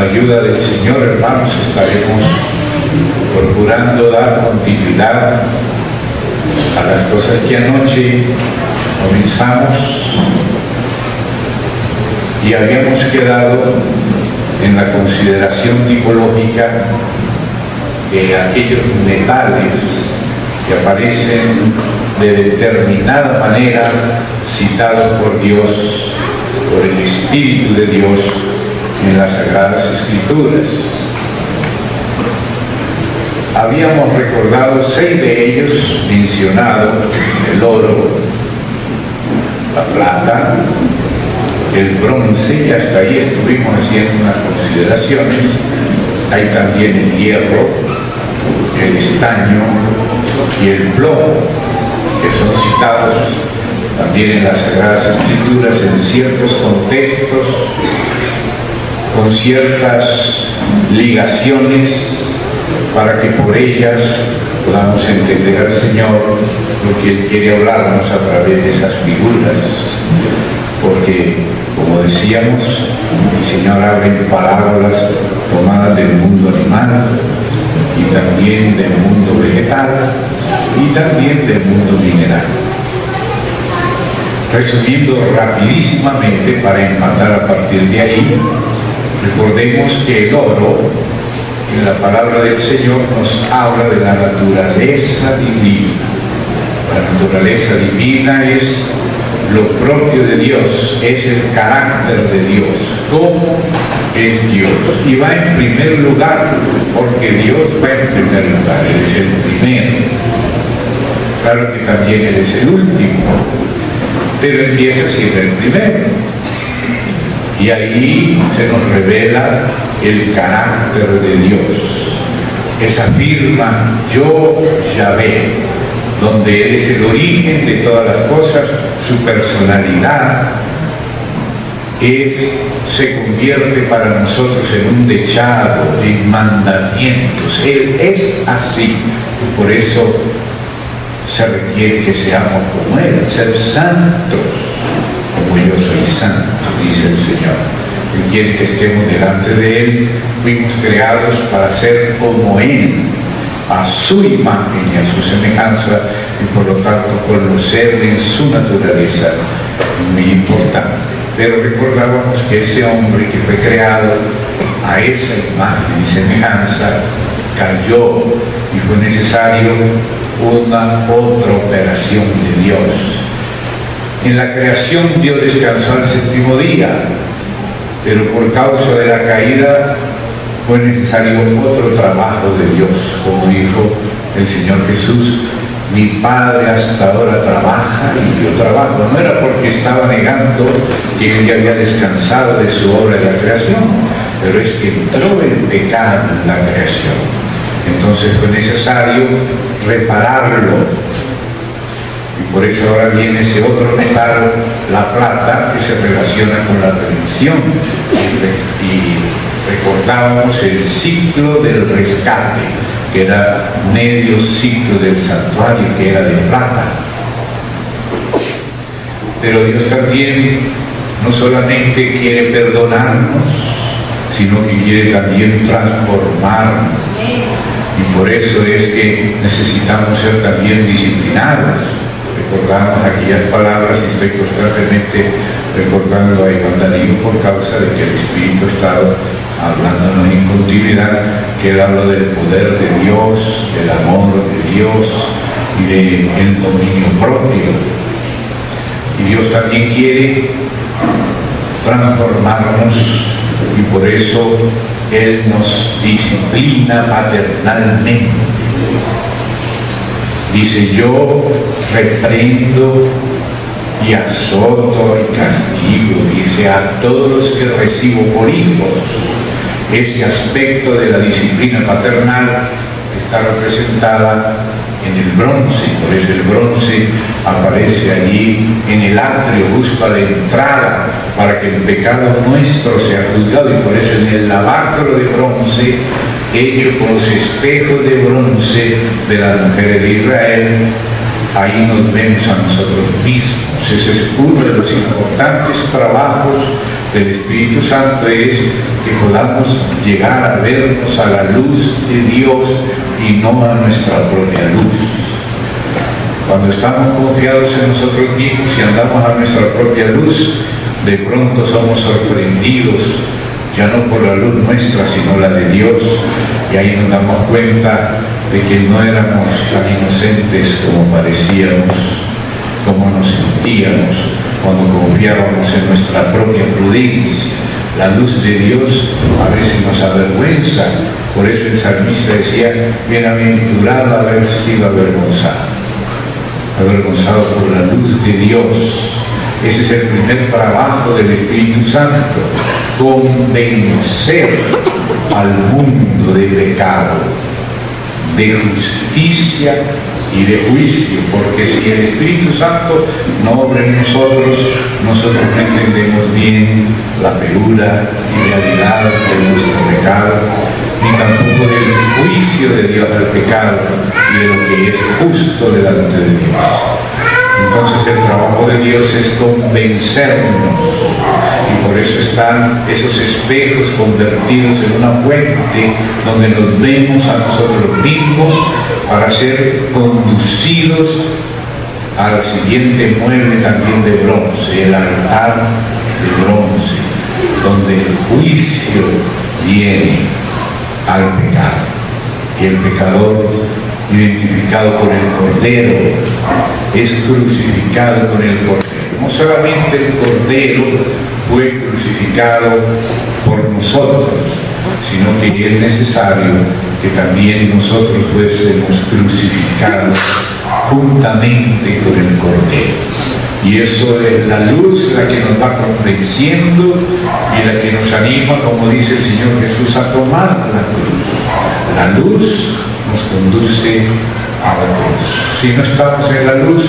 la ayuda del Señor, hermanos, estaremos procurando dar continuidad a las cosas que anoche comenzamos y habíamos quedado en la consideración tipológica de aquellos metales que aparecen de determinada manera citados por Dios, por el Espíritu de Dios en las Sagradas Escrituras. Habíamos recordado 6 de ellos mencionados: el oro, la plata, el bronce, y hasta ahí estuvimos haciendo unas consideraciones. Hay también el hierro, el estaño y el plomo, que son citados también en las Sagradas Escrituras en ciertos contextos, con ciertas ligaciones, para que por ellas podamos entender al Señor lo que Él quiere hablarnos a través de esas figuras. Porque, como decíamos, el Señor habla en parábolas tomadas del mundo animal y también del mundo vegetal y también del mundo mineral. Resumiendo rapidísimamente para empatar a partir de ahí, recordemos que el oro, en la palabra del Señor, nos habla de la naturaleza divina. La naturaleza divina es lo propio de Dios, es el carácter de Dios, cómo es Dios. Y va en primer lugar, porque Dios va en primer lugar, Él es el primero. Claro que también Él es el último, pero empieza siendo el primero. Y ahí se nos revela el carácter de Dios. Esa firma, yo Yahvé, donde Él es el origen de todas las cosas, su personalidad se convierte para nosotros en un dechado, en mandamientos. Él es así, y por eso se requiere que seamos como Él, ser santos, como yo soy santo, dice el Señor. Él quiere que estemos delante de Él. Fuimos creados para ser como Él, a su imagen y a su semejanza, y por lo tanto conocer en su naturaleza, muy importante. Pero recordábamos que ese hombre que fue creado a esa imagen y semejanza cayó, y fue necesario una otra operación de Dios. En la creación Dios descansó al 7º día, pero por causa de la caída fue necesario otro trabajo de Dios, como dijo el Señor Jesús: mi Padre hasta ahora trabaja y yo trabajo. No era porque estaba negando que Él ya había descansado de su obra de la creación, pero es que entró el pecado en la creación. Entonces fue necesario repararlo. Y por eso ahora viene ese otro metal, la plata, que se relaciona con la redención. Y recordábamos el ciclo del rescate, que era medio ciclo del santuario, que era de plata. Pero Dios también no solamente quiere perdonarnos, sino que quiere también transformarnos. Y por eso es que necesitamos ser también disciplinados. Recordamos aquellas palabras, y estoy constantemente recordando a Iván Darío por causa de que el Espíritu ha estado hablándonos en continuidad, que él habla del poder de Dios, del amor de Dios y del dominio propio. Y Dios también quiere transformarnos, y por eso Él nos disciplina paternalmente. Dice: yo reprendo y azoto y castigo, dice, a todos los que recibo por hijos. Ese aspecto de la disciplina paternal está representada en el bronce, por eso el bronce aparece allí en el atrio, justo a la entrada, para que el pecado nuestro sea juzgado, y por eso en el lavacro de bronce, hecho con los espejos de bronce de las mujeres de Israel, ahí nos vemos a nosotros mismos. Ese es uno de los importantes trabajos del Espíritu Santo, es que podamos llegar a vernos a la luz de Dios y no a nuestra propia luz. Cuando estamos confiados en nosotros mismos y andamos a nuestra propia luz, de pronto somos sorprendidos, ya no por la luz nuestra, sino la de Dios, y ahí nos damos cuenta de que no éramos tan inocentes como parecíamos, como nos sentíamos cuando confiábamos en nuestra propia prudencia. La luz de Dios a veces nos avergüenza, por eso el salmista decía, bienaventurado haber sido avergonzado por la luz de Dios. Ese es el primer trabajo del Espíritu Santo, convencer al mundo de pecado, de justicia y de juicio, porque si el Espíritu Santo no obra en nosotros no entendemos bien la figura y realidad de nuestro pecado, ni tampoco del juicio de Dios al pecado y de lo que es justo delante de Dios. Entonces el trabajo de Dios es convencernos, y por eso están esos espejos convertidos en una fuente donde nos vemos a nosotros mismos para ser conducidos al siguiente mueble también de bronce, el altar de bronce, donde el juicio viene al pecado, y el pecador, identificado con el Cordero, es crucificado con el Cordero. No solamente el Cordero fue crucificado por nosotros, sino que es necesario que también nosotros fuésemos crucificados juntamente con el Cordero. Y eso es la luz la que nos va convenciendo y la que nos anima, como dice el Señor Jesús, a tomar la cruz. La luz nos conduce a la cruz. Si no estamos en la luz,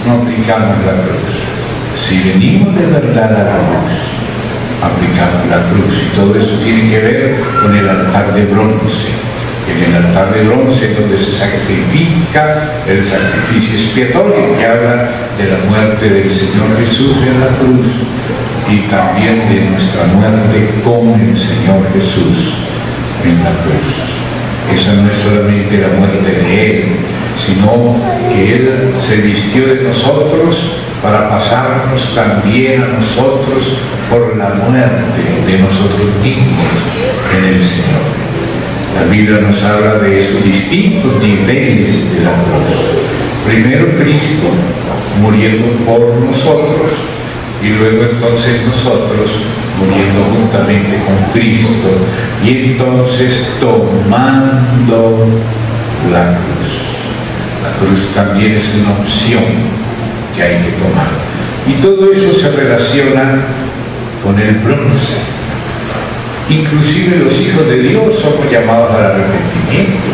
no aplicamos la cruz. Si venimos de verdad a la luz, aplicamos la cruz. Y todo eso tiene que ver con el altar de bronce. En el altar de bronce es donde se sacrifica el sacrificio expiatorio, que habla de la muerte del Señor Jesús en la cruz y también de nuestra muerte con el Señor Jesús en la cruz. Esa no es solamente la muerte de Él, sino que Él se vistió de nosotros para pasarnos también a nosotros por la muerte de nosotros mismos en el Señor. La Biblia nos habla de esos distintos niveles de la cruz. Primero Cristo muriendo por nosotros, y luego entonces nosotros muriendo juntamente con Cristo, y entonces tomando la cruz. La cruz también es una opción que hay que tomar. Y todo eso se relaciona con el bronce. Inclusive los hijos de Dios somos llamados al arrepentimiento.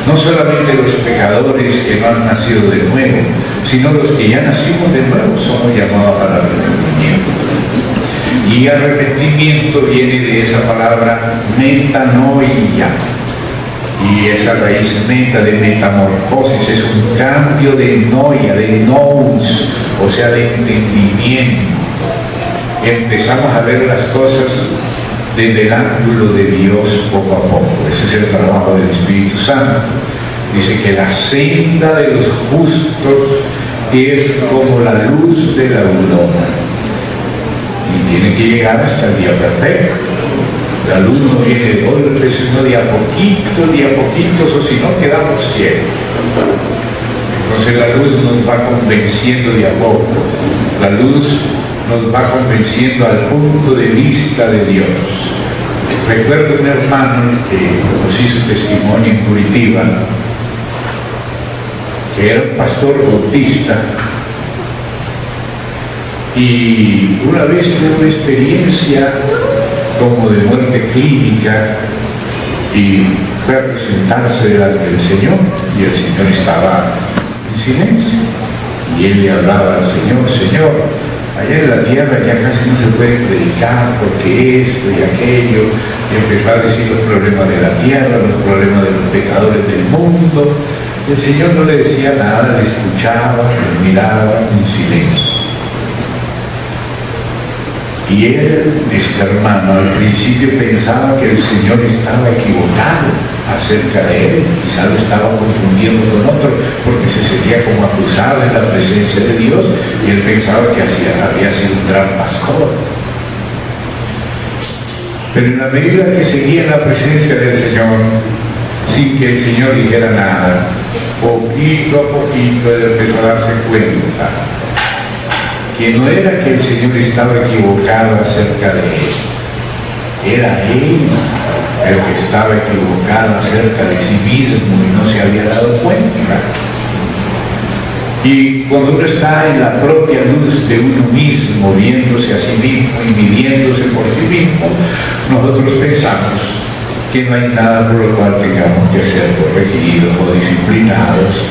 No solamente los pecadores que no han nacido de nuevo, sino los que ya nacimos de nuevo somos llamados al arrepentimiento. Y arrepentimiento viene de esa palabra metanoia. Y esa raíz meta de metamorfosis es un cambio de noia, de nous, o sea, de entendimiento. Empezamos a ver las cosas desde el ángulo de Dios poco a poco. Ese es el trabajo del Espíritu Santo. Dice que la senda de los justos es como la luz de la aurora, y tiene que llegar hasta el día perfecto. La luz no viene de golpe, sino de a poquito, o si no quedamos ciegos. Entonces la luz nos va convenciendo de a poco. La luz nos va convenciendo al punto de vista de Dios. Recuerdo un hermano que nos hizo testimonio en Curitiba, que era un pastor bautista, y una vez tuvo una experiencia como de muerte clínica y fue a presentarse delante del Señor, y el Señor estaba en silencio, y él le hablaba al Señor: Señor, allá en la tierra ya casi no se puede predicar porque esto y aquello, y empezó a decir los problemas de la tierra, los problemas de los pecadores del mundo. El Señor no le decía nada, le escuchaba, le miraba en silencio. Y él, este hermano, al principio pensaba que el Señor estaba equivocado acerca de él, quizá lo estaba confundiendo con otro, porque se sentía como acusado en la presencia de Dios, y él pensaba que había sido un gran pastor. Pero en la medida que seguía en la presencia del Señor, sin que el Señor dijera nada, poquito a poquito él empezó a darse cuenta que no era que el Señor estaba equivocado acerca de él, era él el que estaba equivocado acerca de sí mismo y no se había dado cuenta. Y cuando uno está en la propia luz de uno mismo, viéndose a sí mismo y viviéndose por sí mismo, nosotros pensamos que no hay nada por lo cual tengamos que ser corregidos o disciplinados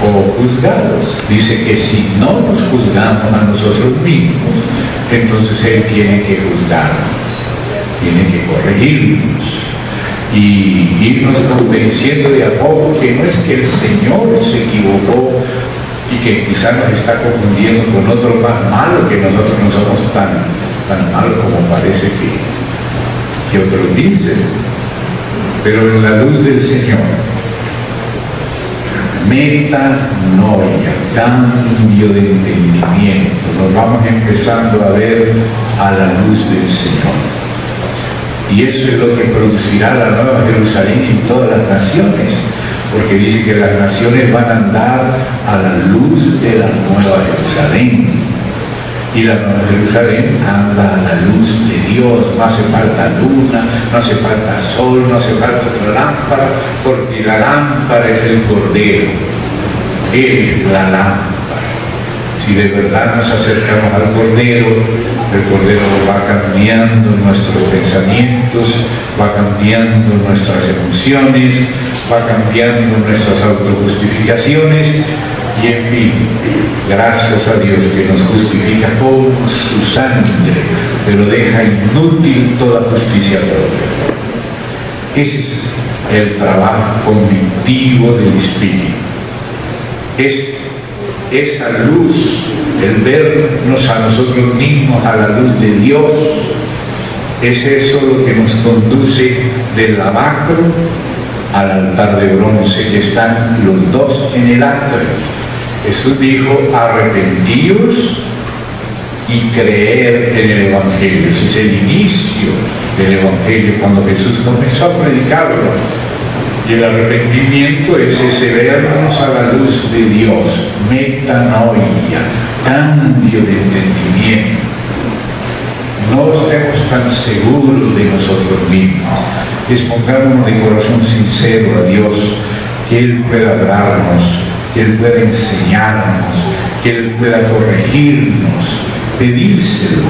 o juzgados. Dice que si no nos juzgamos a nosotros mismos, entonces Él tiene que juzgarnos, tiene que corregirnos y irnos convenciendo de a poco que no es que el Señor se equivocó y que quizás nos está confundiendo con otro más malo, que nosotros no somos tan malos como parece que otros dicen. Pero en la luz del Señor, metanoia, cambio de entendimiento, nos vamos empezando a ver a la luz del Señor. Y eso es lo que producirá la Nueva Jerusalén en todas las naciones, porque dice que las naciones van a andar a la luz de la Nueva Jerusalén. Y la Nueva Jerusalén anda a la luz de Dios. No hace falta luna, no hace falta sol, no hace falta otra lámpara, porque la lámpara es el Cordero. Él es la lámpara. Si de verdad nos acercamos al Cordero, el Cordero va cambiando nuestros pensamientos, va cambiando nuestras emociones, va cambiando nuestras autojustificaciones. Y en fin, gracias a Dios que nos justifica con su sangre, pero deja inútil toda justicia propia. Ese es el trabajo convictivo del Espíritu. Es esa luz, el vernos a nosotros mismos a la luz de Dios, es eso lo que nos conduce del lavacro al altar de bronce, que están los dos en el atrio. Jesús dijo: arrepentíos y creer en el Evangelio. Ese es el inicio del Evangelio, cuando Jesús comenzó a predicarlo. Y el arrepentimiento es ese vernos a la luz de Dios, metanoia, cambio de entendimiento. No estemos tan seguros de nosotros mismos. Expongámonos de corazón sincero a Dios, que Él pueda hablarnos, que Él pueda enseñarnos, que Él pueda corregirnos, pedírselo.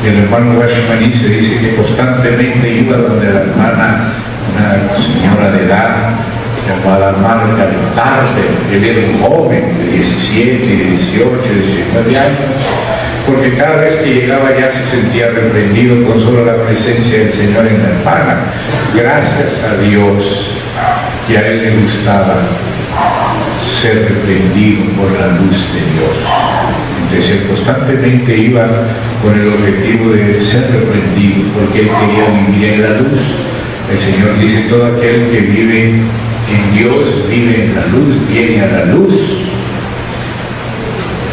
El hermano Rashmani se dice que constantemente iba donde la hermana, una señora de edad llamada Marta Tarde. Él era un joven de 17, 18, 19 años, porque cada vez que llegaba ya se sentía reprendido con solo la presencia del Señor en la hermana. Gracias a Dios que a él le gustaba ser reprendido por la luz de Dios. Entonces él constantemente iba con el objetivo de ser reprendido, porque él quería vivir en la luz. El Señor dice: todo aquel que vive en Dios vive en la luz, viene a la luz.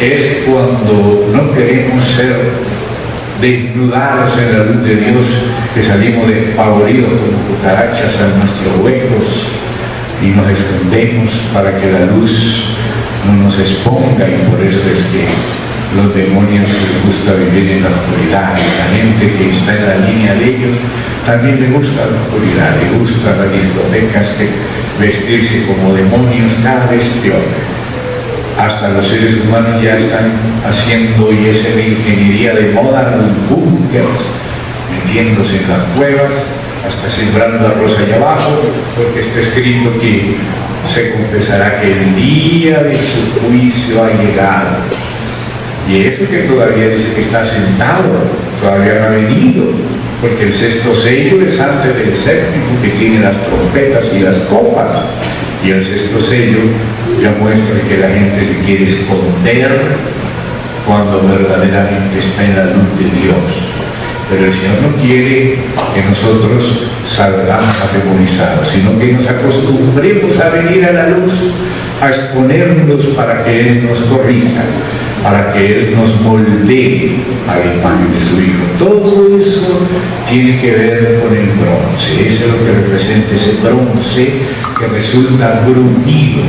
Es cuando no queremos ser desnudados en la luz de Dios, que salimos despavoridos como cucarachas a nuestros huecos y nos escondemos para que la luz no nos exponga. Y por eso es que los demonios les gusta vivir en la oscuridad, y la gente que está en la línea de ellos también le gusta la oscuridad, le gusta las discotecas, que vestirse como demonios cada vez peor. Hasta los seres humanos ya están haciendo, y es la ingeniería de moda, los búnkers, metiéndose en las cuevas, hasta sembrando arroz allá abajo, porque está escrito que se confesará que el día de su juicio ha llegado. Y eso que todavía dice que está sentado, todavía no ha venido, porque el sexto sello es antes del séptimo, que tiene las trompetas y las copas. Y el sexto sello ya muestra que la gente se quiere esconder cuando verdaderamente está en la luz de Dios. Pero el Señor no quiere que nosotros salgamos atemorizados, sino que nos acostumbremos a venir a la luz, a exponernos para que Él nos corrija, para que Él nos moldee a la imagen de su Hijo. Todo eso tiene que ver con el bronce. Eso es lo que representa ese bronce que resulta bruñido,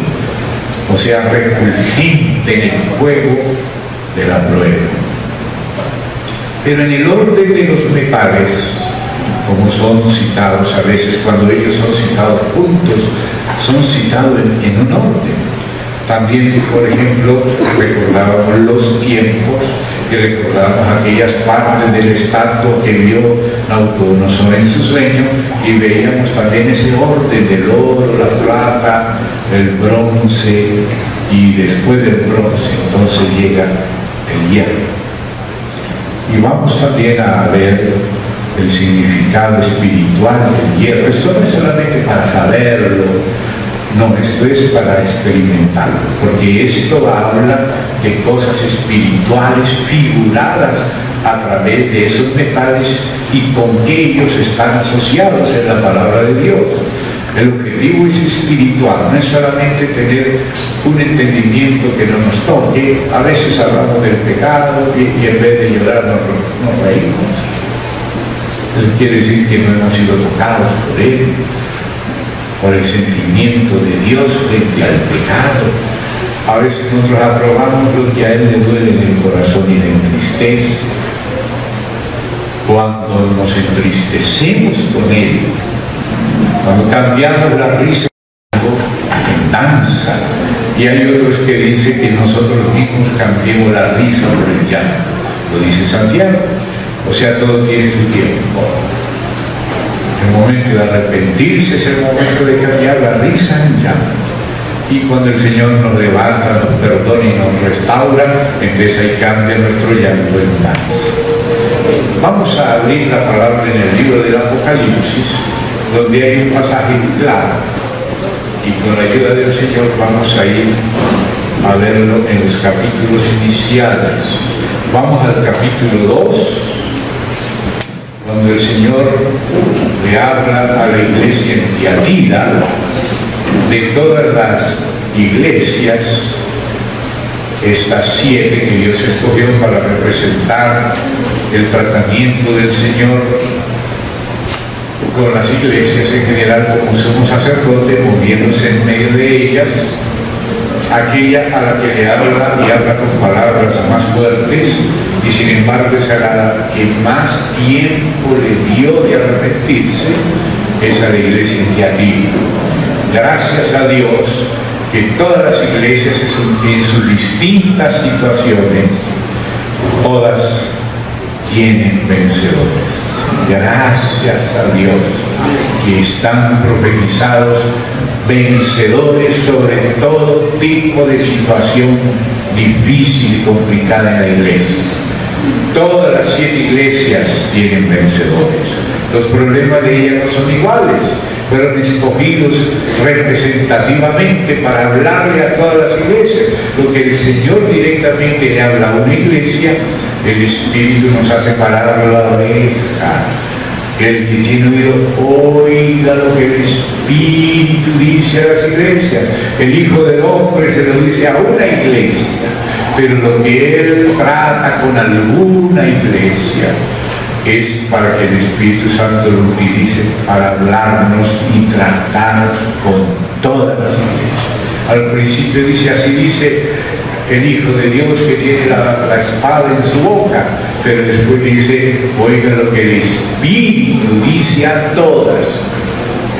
o sea, refulgente en el fuego de la prueba. Pero en el orden de los metales, como son citados a veces, cuando ellos son citados juntos, son citados en un orden. También, por ejemplo, recordábamos los tiempos y recordábamos aquellas partes del estatua que vio Nabucodonosor en su sueño, y veíamos también ese orden del oro, la plata, el bronce, y después del bronce entonces llega el hierro. Y vamos también a ver el significado espiritual del hierro. Esto no es solamente para saberlo, no, esto es para experimentarlo, porque esto habla de cosas espirituales figuradas a través de esos metales y con que ellos están asociados en la palabra de Dios. El objetivo es espiritual, no es solamente tener un entendimiento que no nos toque. A veces hablamos del pecado y en vez de llorar nos reímos. Eso quiere decir que no hemos sido tocados por Él, por el sentimiento de Dios frente al pecado. A veces nosotros aprobamos lo que a Él le duele en el corazón y le entristece. Cuando nos entristecemos con Él, cuando cambiamos la risa en danza, y hay otros que dicen que nosotros mismos cambiemos la risa por el llanto, lo dice Santiago. O sea, todo tiene su tiempo. El momento de arrepentirse es el momento de cambiar la risa en llanto. Y cuando el Señor nos levanta, nos perdona y nos restaura, entonces ahí cambia nuestro llanto en danza. Vamos a abrir la palabra en el libro del Apocalipsis, donde hay un pasaje claro, y con la ayuda del Señor vamos a ir a verlo en los capítulos iniciales. Vamos al capítulo 2, donde el Señor le habla a la iglesia en Tiatira, de todas las iglesias, estas 7 que Dios escogió para representar el tratamiento del Señor con las iglesias en general, como sumo sacerdote, moviéndose en medio de ellas, aquella a la que le habla y habla con palabras más fuertes, y sin embargo es a la que más tiempo le dio de arrepentirse, es a la iglesia en Tiatira. Gracias a Dios que todas las iglesias en sus distintas situaciones, todas tienen vencedores. Gracias a Dios que están profetizados vencedores sobre todo tipo de situación difícil y complicada en la iglesia. Todas las 7 iglesias tienen vencedores. Los problemas de ellas no son iguales, fueron escogidos representativamente para hablarle a todas las iglesias. Lo que el Señor directamente le habla a una iglesia, el Espíritu nos hace parar la oreja. El que tiene oído, oiga lo que el Espíritu dice a las iglesias. El Hijo del Hombre se lo dice a una iglesia, pero lo que Él trata con alguna iglesia es para que el Espíritu Santo lo utilice para hablarnos y tratar con todas las iglesias. Al principio dice, así dice el Hijo de Dios que tiene la espada en su boca, pero después dice, oiga lo que el Espíritu dice a todas.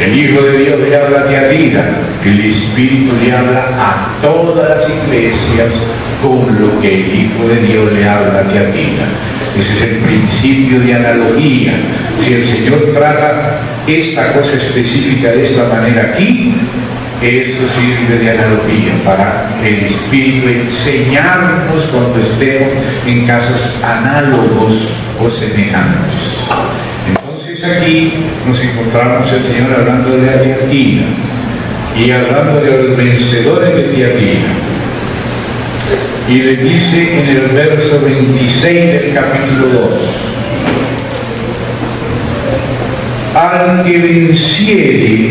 El Hijo de Dios le habla a Tiatira, el Espíritu le habla a todas las iglesias con lo que el Hijo de Dios le habla a Tiatira. Ese es el principio de analogía. Si el Señor trata esta cosa específica de esta manera aquí, eso sirve de analogía para el Espíritu enseñarnos cuando estemos en casos análogos o semejantes. Entonces aquí nos encontramos el Señor hablando de la Tiatira y hablando de los vencedores de Tiatira. Y le dice en el verso 26 del capítulo 2: al que venciere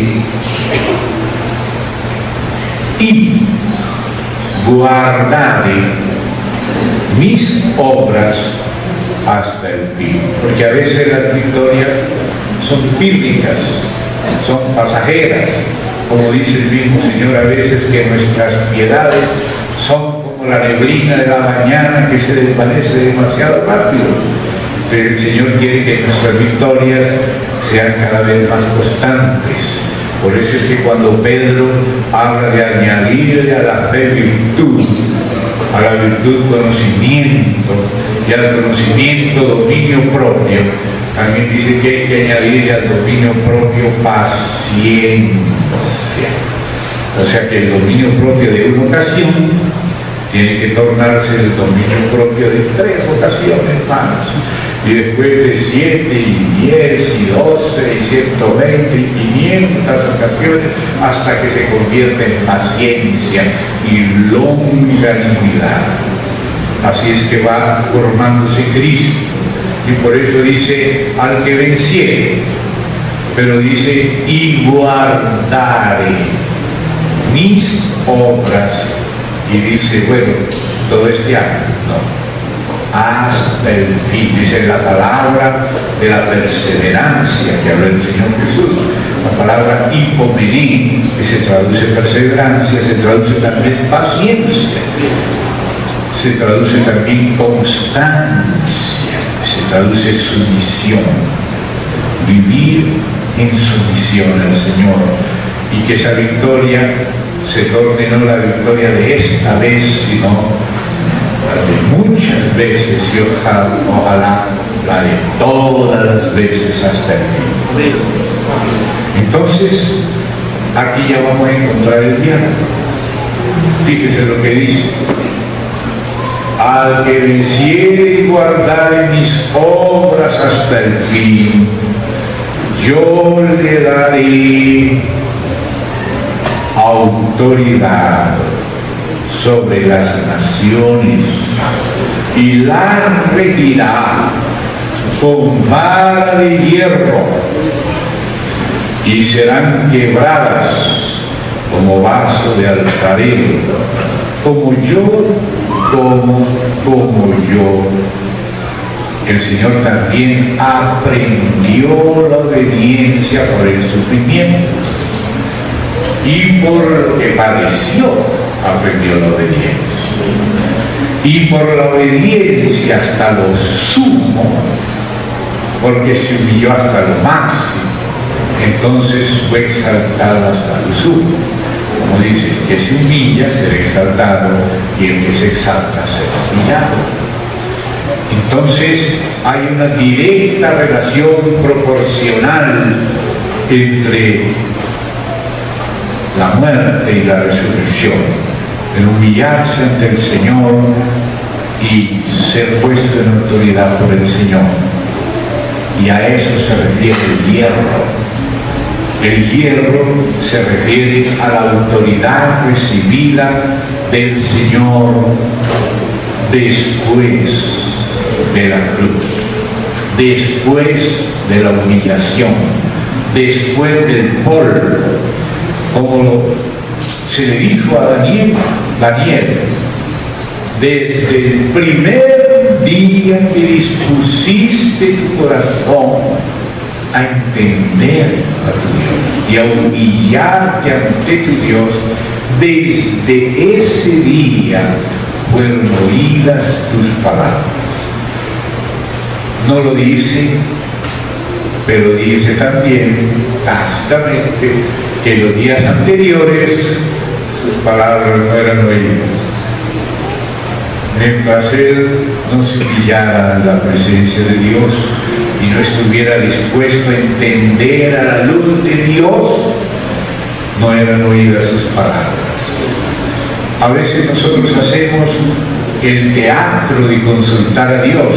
y guardare mis obras hasta el fin. Porque a veces las victorias son bíblicas, son pasajeras, como dice el mismo Señor a veces, que nuestras piedades son como la neblina de la mañana que se desvanece demasiado rápido. Pero el Señor quiere que nuestras victorias sean cada vez más constantes. Por eso es que cuando Pedro habla de añadirle a la fe virtud, a la virtud conocimiento, y al conocimiento dominio propio, también dice que hay que añadirle al dominio propio paciencia. O sea que el dominio propio de una ocasión tiene que tornarse el dominio propio de 3 ocasiones más. Y después de 7 y 10 y 12 y 120 y 500 ocasiones, hasta que se convierte en paciencia y longanimidad. Así es que va formándose Cristo. Y por eso dice al que venciere, pero dice y guardare mis obras, y dice, bueno, todo este año, no, hasta el fin. Dice la palabra de la perseverancia que habla el Señor Jesús, la palabra hipomené, que se traduce perseverancia, se traduce también paciencia, se traduce también constancia, se traduce sumisión, vivir en sumisión al Señor, y que esa victoria se torne no la victoria de esta vez, sino la de muchas veces, y ojalá la de todas las veces hasta el fin. Entonces, aquí ya vamos a encontrar el diálogo. Fíjese lo que dice: al que venciere y guardare mis obras hasta el fin, yo le daré autoridad sobre las naciones y la regirá con vara de hierro, y serán quebradas como vaso de alfarero, como yo. El Señor también aprendió la obediencia por el sufrimiento, y por lo que padeció aprendió la obediencia, y por la obediencia hasta lo sumo, porque se humilló hasta lo máximo, entonces fue exaltado hasta lo sumo. Como dice, el que se humilla será exaltado, y el que se exalta será humillado. Entonces hay una directa relación proporcional entre la muerte y la resurrección, el humillarse ante el Señor y ser puesto en autoridad por el Señor. Y a eso se refiere el hierro. El hierro se refiere a la autoridad recibida del Señor después de la cruz, después de la humillación, después del polvo, como se le dijo a Daniel, desde el primer día que dispusiste tu corazón a entender a tu Dios y a humillarte ante tu Dios, desde ese día fueron oídas tus palabras. No lo dice, pero dice también tácitamente que los días anteriores sus palabras no eran oídas. Mientras él no se humillara en la presencia de Dios y no estuviera dispuesto a entender a la luz de Dios, no eran oídas sus palabras. A veces nosotros hacemos el teatro de consultar a Dios,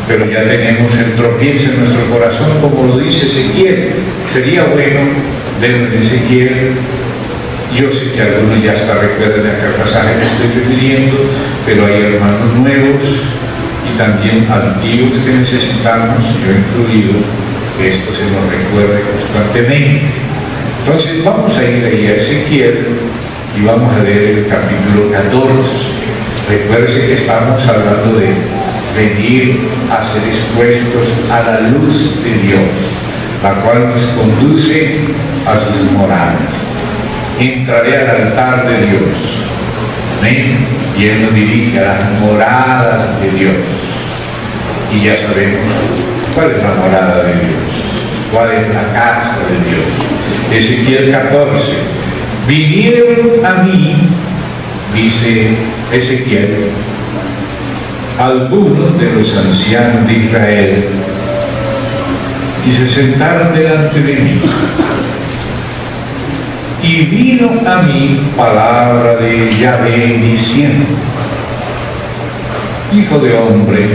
pero ya tenemos el tropiezo en nuestro corazón, como lo dice Ezequiel. Sería bueno leer en Ezequiel Yo sé que algunos ya hasta recuerdan aquel pasaje que estoy refiriendo, pero hay hermanos nuevos y también antiguos que necesitamos, yo incluido, que esto se nos recuerde constantemente. Entonces vamos a ir ahí a Ezequiel y vamos a leer el capítulo 14. Recuerde que estamos hablando de venir a ser expuestos a la luz de Dios, la cual nos conduce a sus moradas. Entraré al altar de Dios, amén, y Él nos dirige a las moradas de Dios. Y ya sabemos cuál es la morada de Dios, cuál es la casa de Dios. Ezequiel 14. Vinieron a mí, dice Ezequiel, algunos de los ancianos de Israel y se sentaron delante de mí. Y vino a mí palabra de Yahvé diciendo: Hijo de hombre,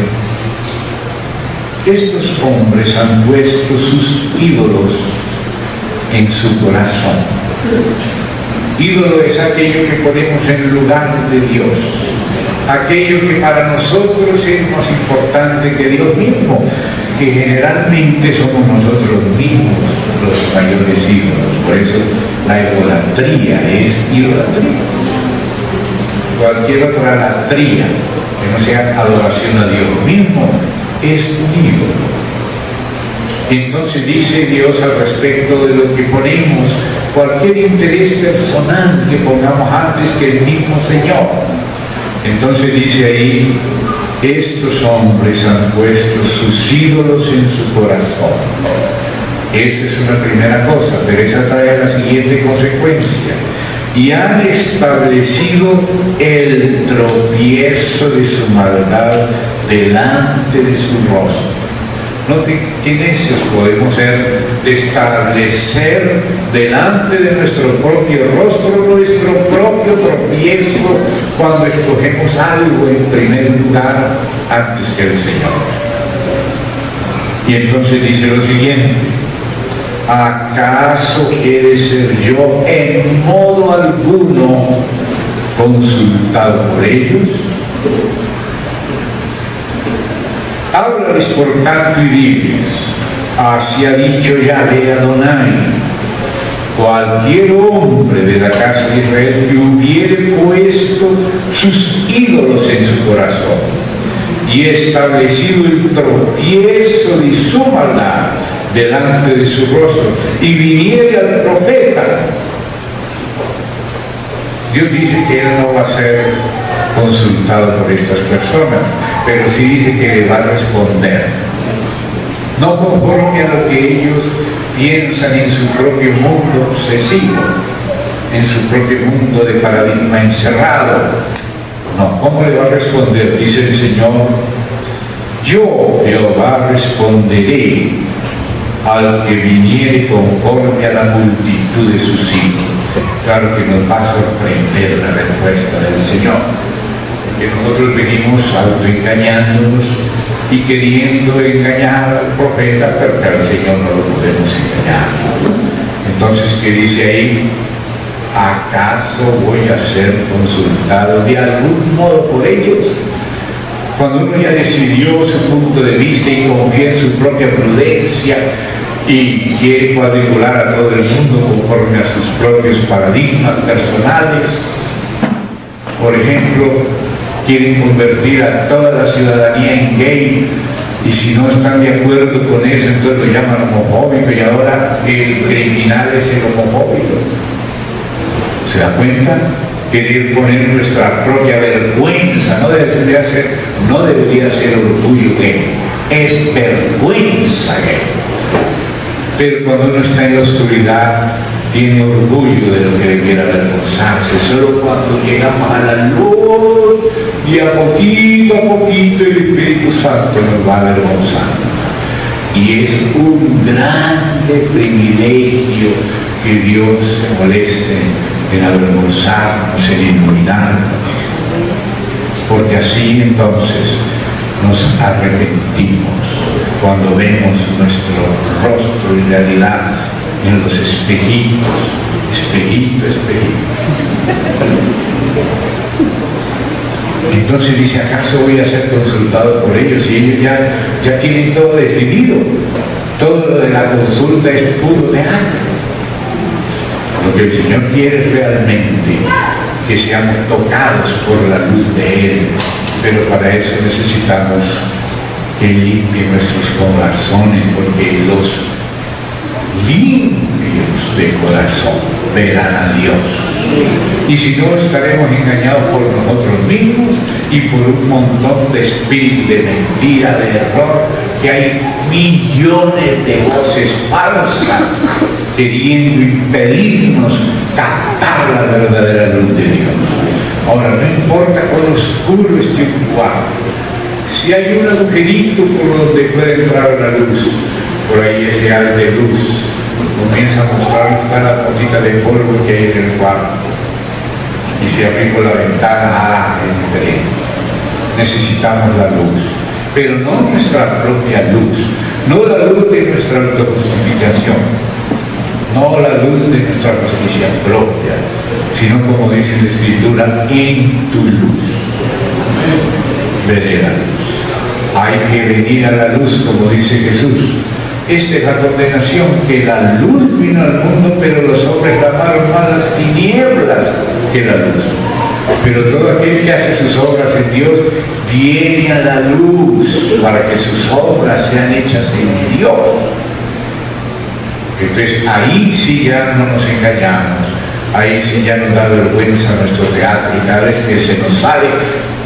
estos hombres han puesto sus ídolos en su corazón. Ídolo es aquello que ponemos en lugar de Dios, aquello que para nosotros es más importante que Dios mismo, que generalmente somos nosotros mismos los mayores ídolos. Por eso la idolatría es idolatría. Cualquier otra latría que no sea adoración a Dios mismo es un ídolo. Entonces dice Dios al respecto de lo que ponemos, cualquier interés personal que pongamos antes que el mismo Señor. Entonces dice ahí: estos hombres han puesto sus ídolos en su corazón. Esa es una primera cosa, pero esa trae la siguiente consecuencia: y han establecido el tropiezo de su maldad delante de su rostro. Noten qué necios podemos ser de establecer delante de nuestro propio rostro nuestro propio tropiezo cuando escogemos algo en primer lugar antes que el Señor. Y entonces dice lo siguiente: ¿acaso he de ser yo en modo alguno consultado por ellos? Háblales por tanto y diles: así ha dicho Yahvé Adonai, cualquier hombre de la casa de Israel que hubiere puesto sus ídolos en su corazón y establecido el tropiezo de su maldad delante de su rostro y viniere al profeta. Dios dice que Él no va a ser consultado por estas personas, pero sí dice que le va a responder, no conforme a lo que ellos piensan en su propio mundo obsesivo, en su propio mundo de paradigma encerrado. No, ¿cómo le va a responder? Dice el Señor: yo, Jehová, responderé al que viniere conforme a la multitud de sus hijos. Claro que nos va a sorprender la respuesta del Señor, porque nosotros venimos autoengañándonos y queriendo engañar al profeta, pero que al Señor no lo podemos engañar. Entonces, ¿qué dice ahí? ¿Acaso voy a ser consultado de algún modo por ellos? Cuando uno ya decidió su punto de vista y confía en su propia prudencia y quiere cuadricular a todo el mundo conforme a sus propios paradigmas personales, por ejemplo, quieren convertir a toda la ciudadanía en gay, y si no están de acuerdo con eso, entonces lo llaman homofóbico, y ahora el criminal es el homofóbico. ¿Se da cuenta? Querer poner nuestra propia vergüenza, no debería ser orgullo gay, es vergüenza gay. Pero cuando uno está en la oscuridad, tiene orgullo de lo que debiera avergonzarse. Solo cuando llegamos a la luz y a poquito el Espíritu Santo nos va avergonzando. Y es un grande privilegio que Dios se moleste en avergonzarnos, en iluminarnos, porque así entonces nos arrepentimos cuando vemos nuestro rostro en realidad en los espejitos, espejito, espejito. Entonces dice, ¿acaso voy a ser consultado por ellos? Y ellos ya tienen todo decidido. Todo lo de la consulta es puro teatro. Lo que el Señor quiere es realmente que seamos tocados por la luz de Él, pero para eso necesitamos que limpie nuestros corazones, porque los limpios de corazón verán a Dios. Y si no, estaremos engañados por nosotros mismos y por un montón de espíritus de mentira, de error, que hay millones de voces falsas queriendo impedirnos captar la verdadera luz de Dios. Ahora, no importa cuán oscuro esté un cuarto, si hay un agujerito por donde puede entrar la luz, por ahí ese haz de luz comienza a mostrar todas las gotitas de polvo que hay en el cuarto. Y si abrimos la ventana, entré. Necesitamos la luz, pero no nuestra propia luz, no la luz de nuestra autojustificación, no la luz de nuestra justicia propia, sino, como dice la Escritura, en tu luz veré la luz. Hay que venir a la luz, como dice Jesús. Esta es la condenación, que la luz vino al mundo, pero los hombres amaron más las tinieblas que la luz. Pero todo aquel que hace sus obras en Dios viene a la luz para que sus obras sean hechas en Dios. Entonces ahí sí ya no nos engañamos, ahí sí ya nos da vergüenza nuestro teatro, y cada vez que se nos sale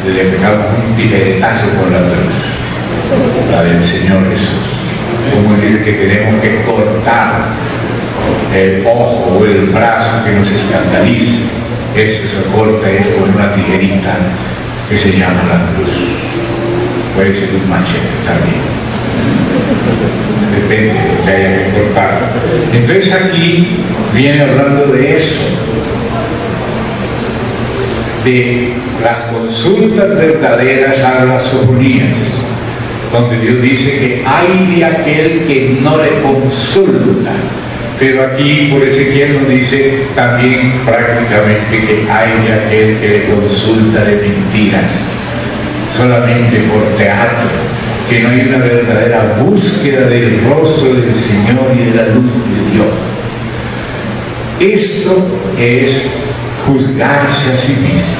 le pegamos un tijeretazo con la luz, la del Señor Jesús. Como dice que tenemos que cortar el ojo o el brazo que nos escandalice, eso se corta es con una tijerita que se llama la cruz. Puede ser un machete también, depende de lo que haya que cortar. Entonces aquí viene hablando de eso, de las consultas verdaderas a las sofonías, donde Dios dice que hay de aquel que no le consulta. Pero aquí por Ezequiel nos dice también prácticamente que hay de aquel que le consulta de mentiras, solamente por teatro, que no hay una verdadera búsqueda del rostro del Señor y de la luz de Dios. Esto es juzgarse a sí mismo.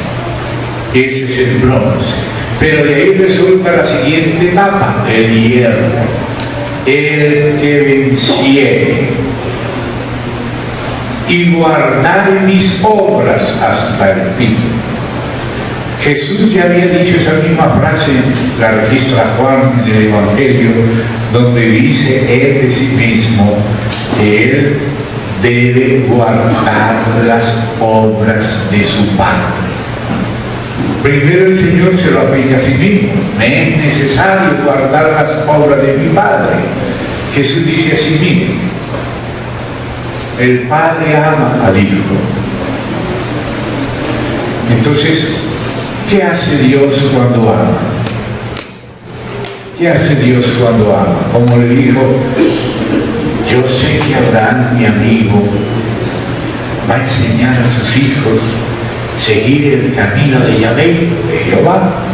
Ese es el bronce. Pero de ahí resulta la siguiente etapa, el hierro, el que venciere y guardar mis obras hasta el fin. Jesús ya había dicho esa misma frase, la registra Juan en el Evangelio, donde dice él de sí mismo que él debe guardar las obras de su Padre. Primero el Señor se lo aplica a sí mismo: me es necesario guardar las obras de mi Padre. Jesús dice a sí mismo: el Padre ama al Hijo. Entonces, ¿qué hace Dios cuando ama? ¿Qué hace Dios cuando ama? Como le dijo: yo sé que Abraham, mi amigo, va a enseñar a sus hijos seguir el camino de Yahvé, de Jehová.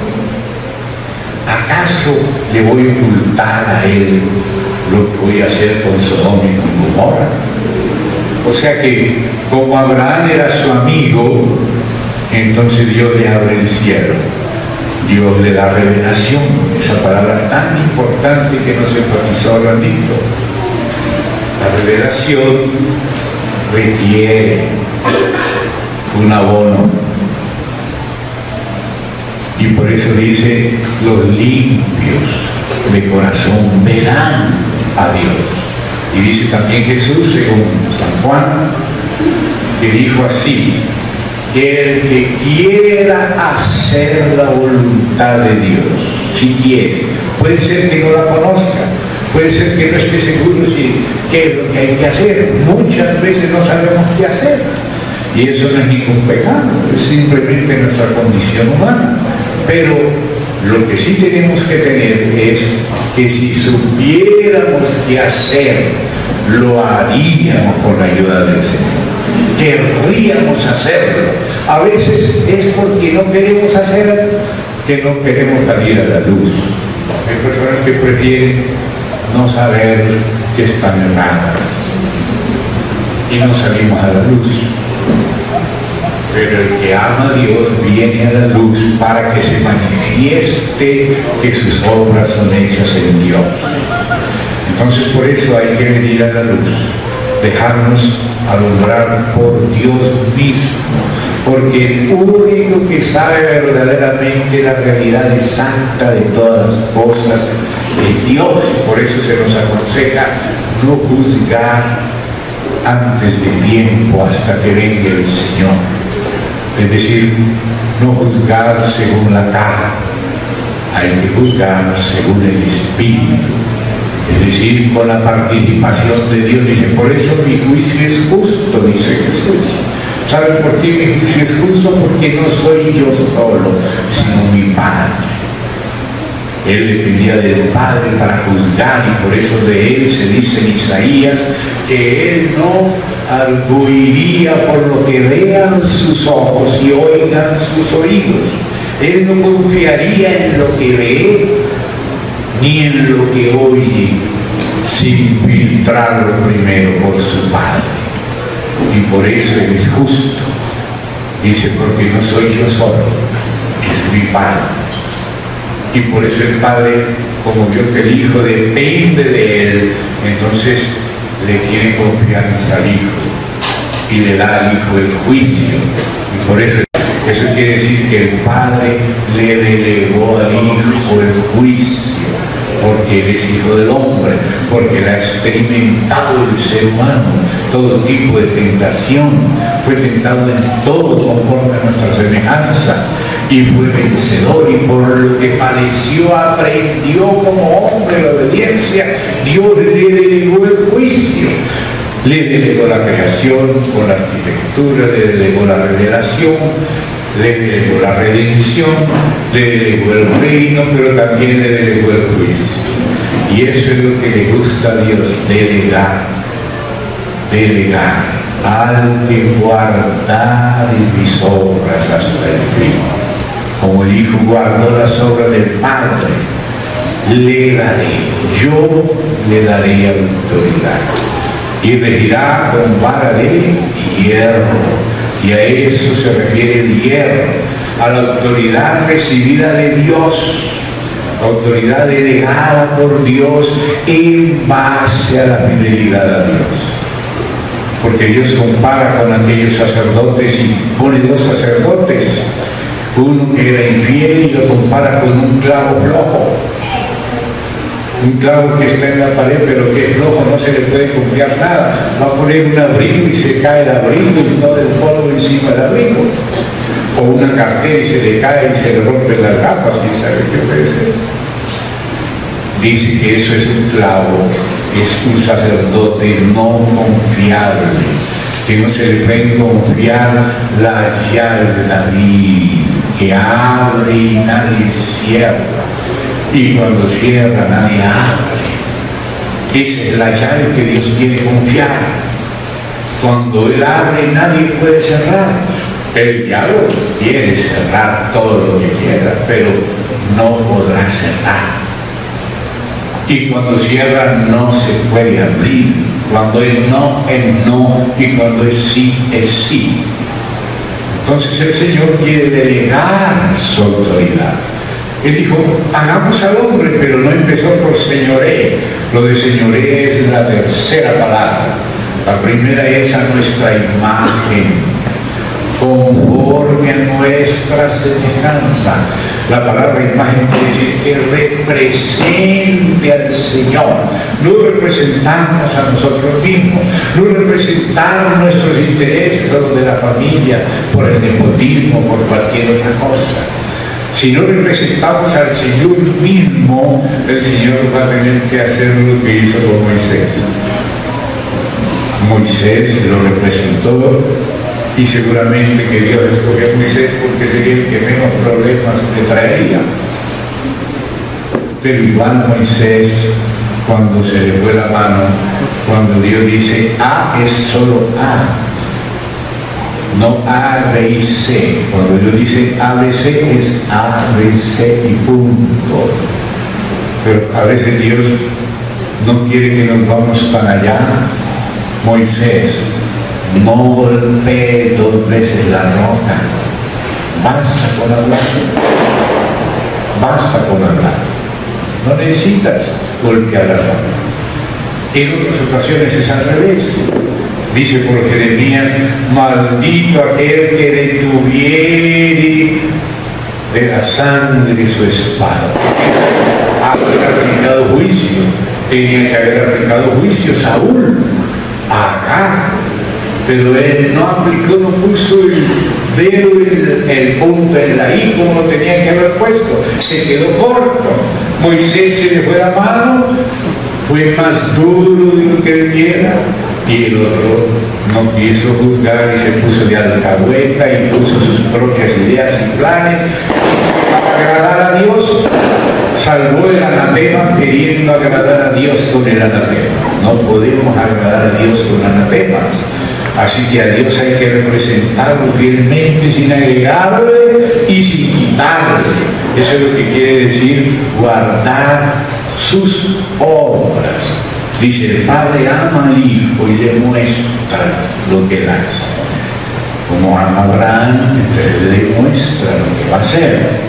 ¿Acaso le voy a ocultar a él lo que voy a hacer con Sodoma y con Gomorra? O sea que, como Abraham era su amigo, entonces Dios le abre el cielo, Dios le da revelación, esa palabra tan importante que nos enfatizó Randito. La revelación requiere un abono, y por eso dice: los limpios de corazón verán a Dios. Y dice también Jesús, según San Juan, que dijo así: el que quiera hacer la voluntad de Dios, si quiere, puede ser que no la conozca, puede ser que no esté seguro si qué es lo que hay que hacer, muchas veces no sabemos qué hacer, y eso no es ningún pecado, es simplemente nuestra condición humana. Pero lo que sí tenemos que tener es que si supiéramos qué hacer lo haríamos con la ayuda del Señor. Querríamos hacerlo. A veces es porque no queremos hacerlo, que no queremos salir a la luz. Hay personas que prefieren no saber que están erradas y no salimos a la luz. Pero el que ama a Dios viene a la luz para que se manifieste que sus obras son hechas en Dios. Entonces por eso hay que venir a la luz, dejarnos alumbrar por Dios mismo, porque el único que sabe verdaderamente la realidad exacta de todas las cosas es Dios. Por eso se nos aconseja no juzgar antes de tiempo, hasta que venga el Señor. Es decir, no juzgar según la carne, hay que juzgar según el Espíritu. Es decir, con la participación de Dios. Dice, por eso mi juicio es justo, dice Jesús. ¿Saben por qué mi juicio es justo? Porque no soy yo solo, sino mi Padre. Él dependía del Padre para juzgar, y por eso de él se dice en Isaías que él no arguiría por lo que vean sus ojos y oigan sus oídos. Él no confiaría en lo que ve ni en lo que oye, sin filtrarlo primero por su Padre. Y por eso él es justo. Dice, porque no soy yo solo, es mi Padre. Y por eso el Padre, como vio que el Hijo depende de él, entonces le tiene confianza al Hijo y le da al Hijo el juicio. Y por eso quiere decir que el Padre le delegó al Hijo el juicio, porque él es Hijo del hombre, porque él ha experimentado el ser humano, todo tipo de tentación, fue tentado en todo conforme a nuestra semejanza, y fue vencedor, y por lo que padeció aprendió como hombre la obediencia. Dios le delegó el juicio, le delegó la creación con la arquitectura, le delegó la revelación, le delegó la redención, le delegó el reino, pero también le delegó el juicio. Y eso es lo que le gusta a Dios, delegar al que guardar mis obras hasta el fin. Como el Hijo guardó las obras del Padre, yo le daré autoridad, y regirá con vara de hierro. Y a eso se refiere el hierro, a la autoridad recibida de Dios, autoridad delegada por Dios en base a la fidelidad a Dios. Porque Dios compara con aquellos sacerdotes y pone dos sacerdotes, uno que era infiel y lo compara con un clavo flojo. Un clavo que está en la pared pero que es flojo, no se le puede confiar nada. Va a poner un abrigo y se cae el abrigo y todo el polvo encima del abrigo. O una cartera y se le cae y se le rompen las gafas, quién sabe qué puede ser. Dice que eso es un clavo, es un sacerdote no confiable, que no se le puede confiar la llave de David, que abre y nadie cierra, y cuando cierra nadie abre. Esa es la llave que Dios quiere confiar. Cuando Él abre nadie puede cerrar. Él ya lo quiere cerrar todo lo que quiera, pero no podrá cerrar. Y cuando cierra no se puede abrir. Cuando es no, y cuando es sí. Entonces el Señor quiere delegar su autoridad. Él dijo, hagamos al hombre, pero no empezó por señoré. Lo de señoré es la tercera palabra. La primera es a nuestra imagen, conforme a nuestra semejanza. La palabra imagen quiere decir que represente al Señor. No representamos a nosotros mismos, no representamos nuestros intereses o los de la familia por el nepotismo, por cualquier otra cosa. Si no representamos al Señor mismo, el Señor va a tener que hacer lo que hizo con Moisés. Moisés lo representó, y seguramente que Dios escogió a Moisés porque sería el que menos problemas le traería. Pero igual Moisés cuando se le fue la mano, cuando Dios dice A es solo A, no A, B y C. Cuando Dios dice ABC es A, B, C y punto. Pero a veces Dios no quiere que nos vamos tan allá. Moisés, no golpee 2 veces la roca. Basta con hablar. Basta con hablar. No necesitas golpear la roca. En otras ocasiones es al revés. Dice por Jeremías, maldito aquel que detuviere de la sangre su espada. Haber aplicado juicio. Tenía que haber aplicado juicio Saúl a Agar, pero él no aplicó, no puso el dedo, el punto en la I como lo tenía que haber puesto, se quedó corto. Moisés se le fue la mano, fue más duro de lo que debiera, y el otro no quiso juzgar y se puso de alcahueta y puso sus propias ideas y planes para agradar a Dios. Salvó el anatema queriendo agradar a Dios con el anatema. No podemos agradar a Dios con anatemas. Así que a Dios hay que representarlo fielmente, sin agregarle y sin quitarle. Eso es lo que quiere decir guardar sus obras. Dice, el Padre ama al Hijo y le muestra lo que él hace. Como ama a Abraham, entonces le muestra lo que va a hacer.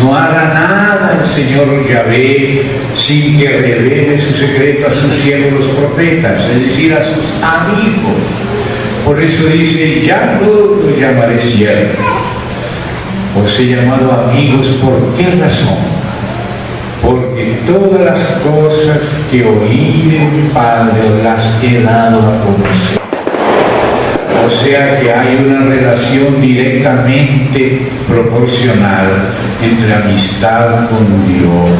No hará nada el Señor Yahvé sin que revele su secreto a sus siervos los profetas, es decir, a sus amigos. Por eso dice, ya no los llamaré siervos. Os he llamado amigos, ¿por qué razón? Porque todas las cosas que oí de mi Padre os las he dado a conocer. O sea que hay una relación directamente proporcional entre amistad con Dios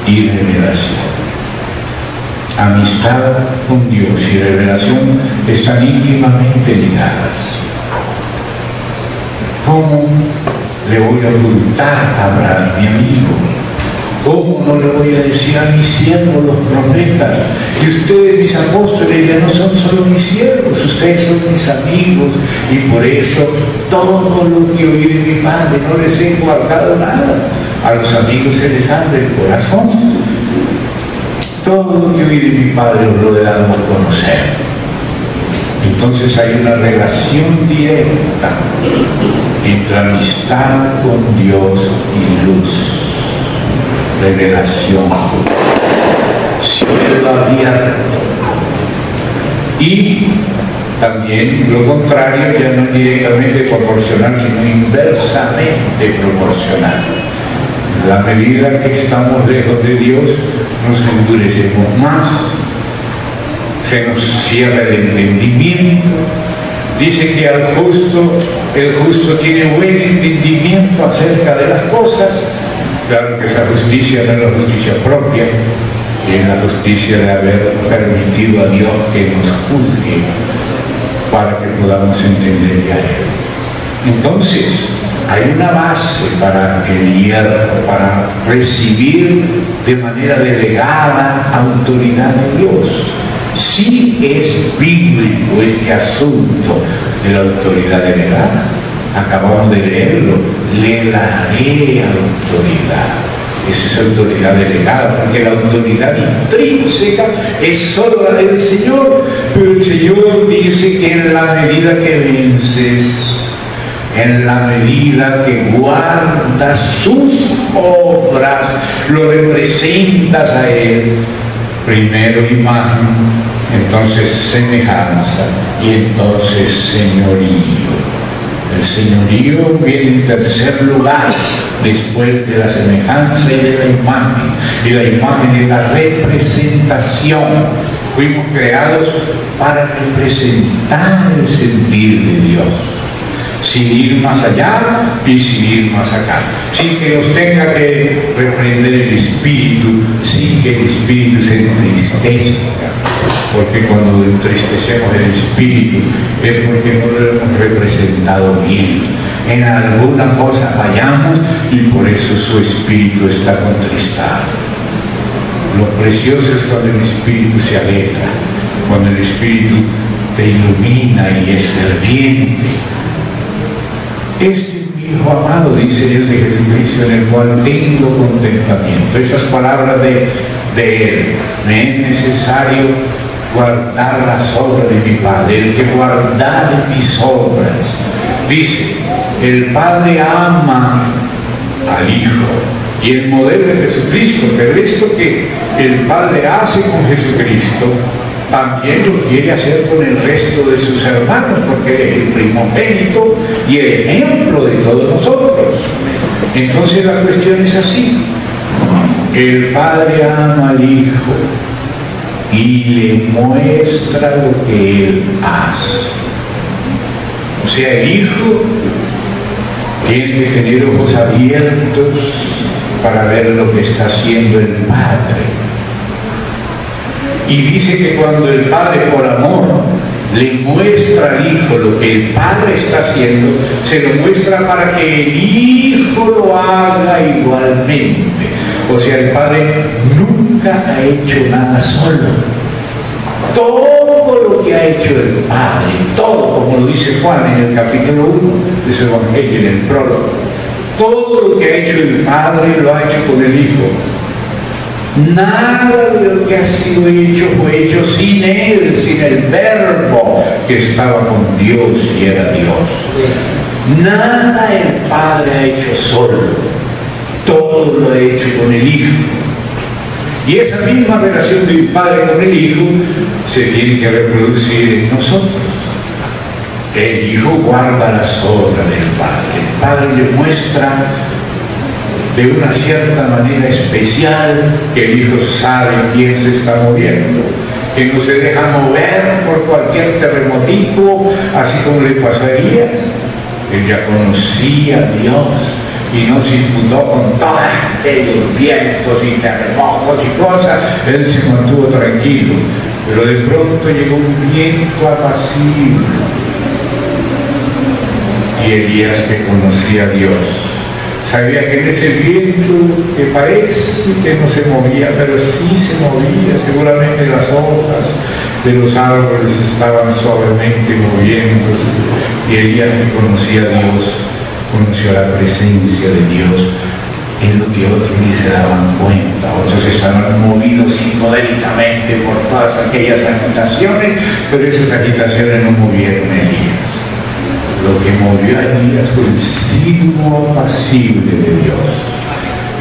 y revelación. Amistad con Dios y revelación están íntimamente ligadas. ¿Cómo le voy a ocultar a Abraham, mi amigo? ¿Cómo no le voy a decir a mis siervos, los profetas, que ustedes, mis apóstoles, ya no son solo mis siervos, ustedes son mis amigos, y por eso todo lo que oí de mi Padre no les he guardado nada? A los amigos se les abre el corazón. Todo lo que oí de mi Padre os lo he dado a conocer. Entonces hay una relación directa entre amistad con Dios y luz. Revelación, cielo abierto. Y también lo contrario, ya no directamente proporcional, sino inversamente proporcional. En la medida que estamos lejos de Dios, nos endurecemos más, se nos cierra el entendimiento. Dice que el justo tiene buen entendimiento acerca de las cosas. Claro que esa justicia no es la justicia propia, y es la justicia de haber permitido a Dios que nos juzgue para que podamos entenderle a Él. Entonces, hay una base para el hierro, para recibir de manera delegada autoridad de Dios. Sí es bíblico este asunto de la autoridad delegada. Acabamos de leerlo, le daré autoridad. Esa es autoridad delegada, porque la autoridad intrínseca es solo la del Señor, pero el Señor dice que en la medida que vences, en la medida que guardas sus obras, lo representas a Él, primero imagen, entonces semejanza y entonces señorío. El señorío viene en tercer lugar, después de la semejanza y de la imagen. Y la imagen es la representación. Fuimos creados para representar el sentir de Dios, sin ir más allá y sin ir más acá, sin que nos tenga que reprender el espíritu, sin que el espíritu se entristezca, porque cuando entristecemos el espíritu es porque no lo hemos representado bien. En alguna cosa fallamos y por eso su espíritu está contristado. Lo precioso es cuando el Espíritu se alegra, cuando el Espíritu te ilumina y es ferviente. Este es mi Hijo amado, dice Dios de Jesucristo, en el cual tengo contentamiento. Esas palabras de Él: me es necesario guardar las obras de mi Padre, el que guardare mis obras. Dice, el Padre ama al Hijo, y el modelo de Jesucristo, pero esto que el Padre hace con Jesucristo, también lo quiere hacer con el resto de sus hermanos, porque Él es el primogénito y el ejemplo de todos nosotros. Entonces la cuestión es así: el Padre ama al Hijo y le muestra lo que Él hace. O sea, el Hijo tiene que tener ojos abiertos para ver lo que está haciendo el Padre. Y dice que cuando el Padre, por amor, le muestra al Hijo lo que el Padre está haciendo, se lo muestra para que el Hijo lo haga igualmente. O sea, el Padre nunca ha hecho nada solo. Todo lo que ha hecho el Padre, todo, como lo dice Juan en el capítulo 1 de su Evangelio, en el prólogo, todo lo que ha hecho el Padre lo ha hecho con el Hijo. Nada de lo que ha sido hecho fue hecho sin Él, sin el Verbo que estaba con Dios y era Dios. Nada el Padre ha hecho solo, todo lo ha hecho con el Hijo. Y esa misma relación del Padre con el Hijo se tiene que reproducir en nosotros. El Hijo guarda las obras del Padre. El Padre le muestra de una cierta manera especial que el Hijo sabe quién se está moviendo, que no se deja mover por cualquier terremotico, así como le pasó a Elías. Él ya conocía a Dios y no se imputó con todos aquellos vientos y terremotos y cosas. Él se mantuvo tranquilo, pero de pronto llegó un viento apacible y Elías, que conocía a Dios, sabía que en ese viento que parece que no se movía, pero sí se movía, seguramente las hojas de los árboles estaban suavemente moviéndose, y Elías, que conocía a Dios, conoció la presencia de Dios en lo que otros ni se daban cuenta. Otros estaban movidos psicodélicamente por todas aquellas agitaciones, pero esas agitaciones no movieron a Elías. Lo que movió a Elías fue el silbo apacible de Dios.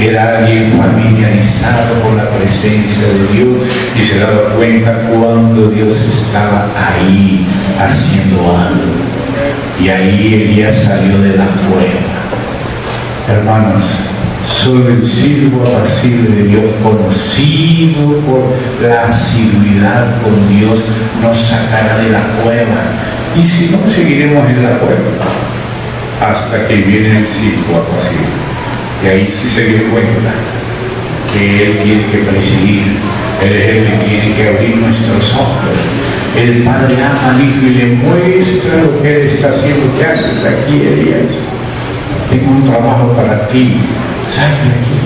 Era alguien familiarizado con la presencia de Dios y se daba cuenta cuando Dios estaba ahí haciendo algo. Y ahí Elías salió de la cueva. Hermanos, solo el silbo apacible de Dios, conocido por la asiduidad con Dios, nos sacará de la cueva. Y si no, seguiremos en la cueva hasta que viene el silbo apacible. Y ahí sí se dio cuenta que Él tiene que presidir, Él es el que tiene que abrir nuestros ojos. El Padre ama al Hijo y le muestra lo que Él está haciendo. ¿Qué haces aquí, Elías? Tengo un trabajo para ti, sal de aquí,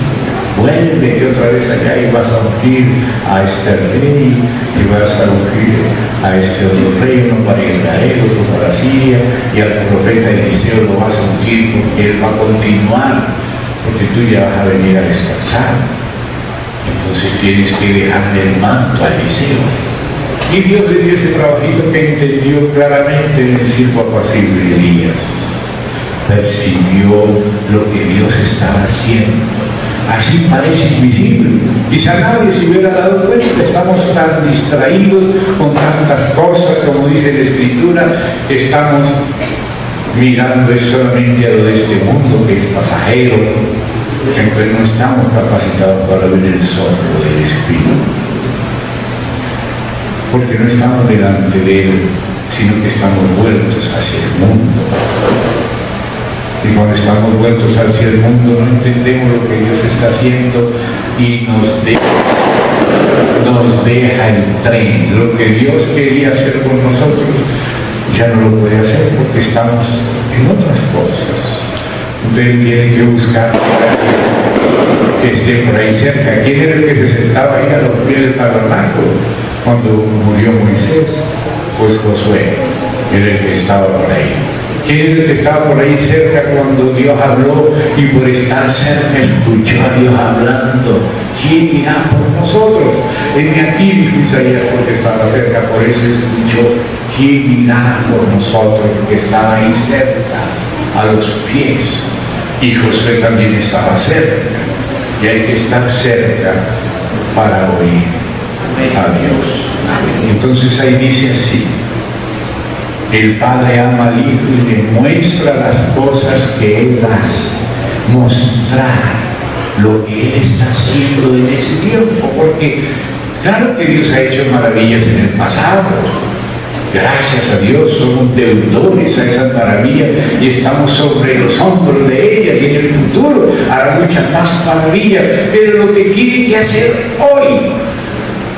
vuélvete otra vez allá y vas a ungir a este rey, y vas a ungir a este otro reino para Israel, otro para Siria, y al profeta Eliseo lo vas a ungir porque él va a continuar, porque tú ya vas a venir a descansar. Entonces tienes que dejarle el manto a Eliseo. Y Dios le dio ese trabajito que entendió claramente en el silbo apacible. Elías percibió lo que Dios estaba haciendo. Así parece invisible. Quizá nadie se hubiera dado cuenta. Estamos tan distraídos con tantas cosas, como dice la Escritura, que estamos mirando solamente a lo de este mundo, que es pasajero. Entonces no estamos capacitados para ver el soplo del Espíritu, porque no estamos delante de Él, sino que estamos vueltos hacia el mundo. Y cuando estamos vueltos hacia el mundo no entendemos lo que Dios está haciendo y nos deja el tren. Lo que Dios quería hacer con nosotros ya no lo puede hacer porque estamos en otras cosas. Usted tiene que buscar que esté por ahí cerca. ¿Quién era el que se sentaba ahí a los pies del tabernáculo cuando murió Moisés? Pues Josué era el que estaba por ahí. ¿Quién era el que estaba por ahí cerca cuando Dios habló y por estar cerca escuchó a Dios hablando? ¿Quién irá por nosotros? Heme aquí, dijo Isaías, porque estaba cerca, por eso escuchó. ¿Quién irá por nosotros? Porque estaba ahí cerca, a los pies. Y Josué también estaba cerca. Y hay que estar cerca para oír a Dios. Entonces ahí dice así: el Padre ama al Hijo y le muestra las cosas que Él hace. Mostrar lo que Él está haciendo en ese tiempo, porque claro que Dios ha hecho maravillas en el pasado. Gracias a Dios somos deudores a esas maravillas y estamos sobre los hombros de ellas, y en el futuro hará muchas más maravillas. Pero lo que tiene que hacer hoy,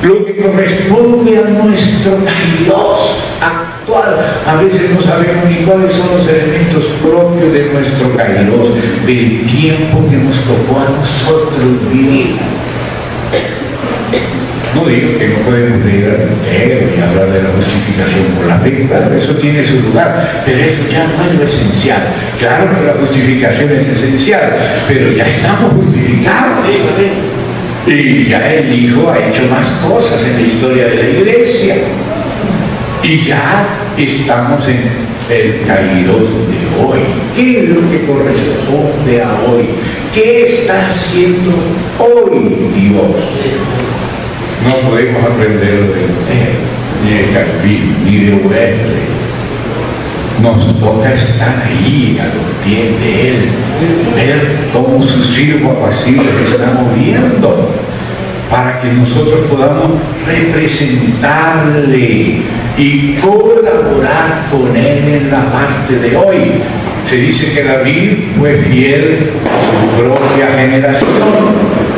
lo que corresponde a nuestro kairos actual, a veces no sabemos ni cuáles son los elementos propios de nuestro kairos, del tiempo que nos tocó a nosotros vivir. No digo que no podemos leer al entero y hablar de la justificación por la fe, claro, eso tiene su lugar, pero eso ya no es lo esencial. Claro que la justificación es esencial, pero ya estamos justificados. Y ya el Hijo ha hecho más cosas en la historia de la Iglesia. Y ya estamos en el kairos de hoy. ¿Qué es lo que corresponde a hoy? ¿Qué está haciendo hoy Dios? No podemos aprender de Lutero, ni de Calvino, ni de Wesley. Nos toca estar ahí a los pies de Él, ver cómo su siervo apacible está moviendo, para que nosotros podamos representarle y colaborar con Él en la parte de hoy. Se dice que David fue fiel a su propia generación,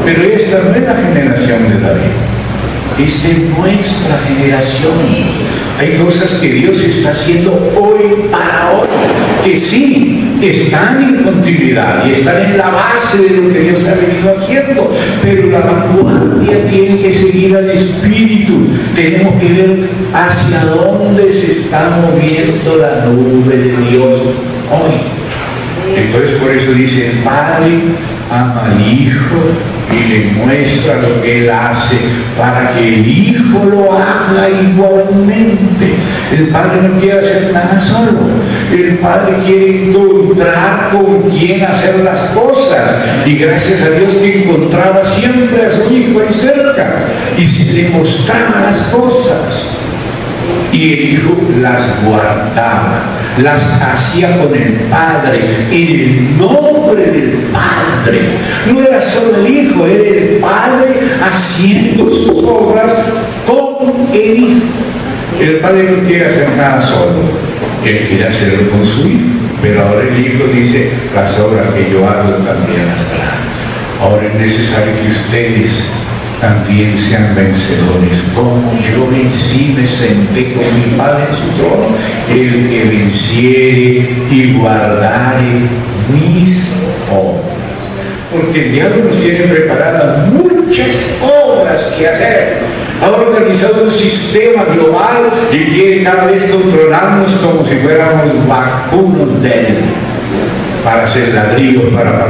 pero esta no es la generación de David. Esta es nuestra generación. Hay cosas que Dios está haciendo hoy para hoy, que sí, están en continuidad y están en la base de lo que Dios ha venido haciendo, pero la vanguardia tiene que seguir al Espíritu. Tenemos que ver hacia dónde se está moviendo la nube de Dios hoy. Entonces por eso dice: el Padre ama al Hijo y le muestra lo que Él hace, para que el Hijo lo haga igualmente. El Padre no quiere hacer nada solo. El Padre quiere encontrar con quién hacer las cosas. Y gracias a Dios que encontraba siempre a su Hijo ahí cerca y se le mostraba las cosas. Y el Hijo las guardaba, las hacía con el Padre, en el nombre del Padre. No era solo el Hijo, era el Padre haciendo sus obras con el Hijo. El Padre no quiere hacer nada solo, Él quiere hacerlo con su Hijo. Pero ahora el Hijo dice: las obras que yo hago también las harán. Ahora es necesario que ustedes también sean vencedores, como yo vencí, me senté con mi Padre en su trono. El que venciere y guardare mis obras. Porque el diablo nos tiene preparadas muchas obras que hacer. Ha organizado un sistema global y quiere cada vez controlarnos como si fuéramos vacunos de él, para hacer ladrillos para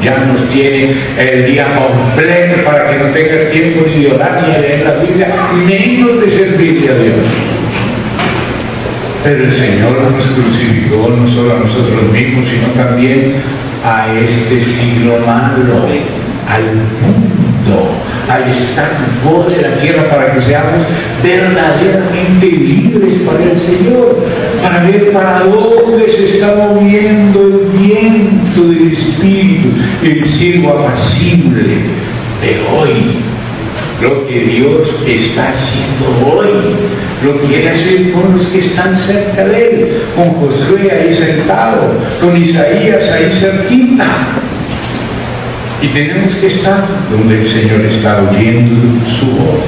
ya nos tiene el día completo para que no tengas tiempo ni de orar ni de leer la Biblia, menos de servirle a Dios. Pero el Señor nos crucificó no solo a nosotros mismos, sino también a este siglo malo, al mundo, al statu quo de la tierra, para que seamos verdaderamente libres para el Señor, para ver para dónde se está moviendo el viento del Espíritu, el cielo apacible de hoy. Lo que Dios está haciendo hoy, lo quiere hacer con los que están cerca de Él, con Josué ahí sentado, con Isaías ahí cerquita. Y tenemos que estar donde el Señor está oyendo su voz.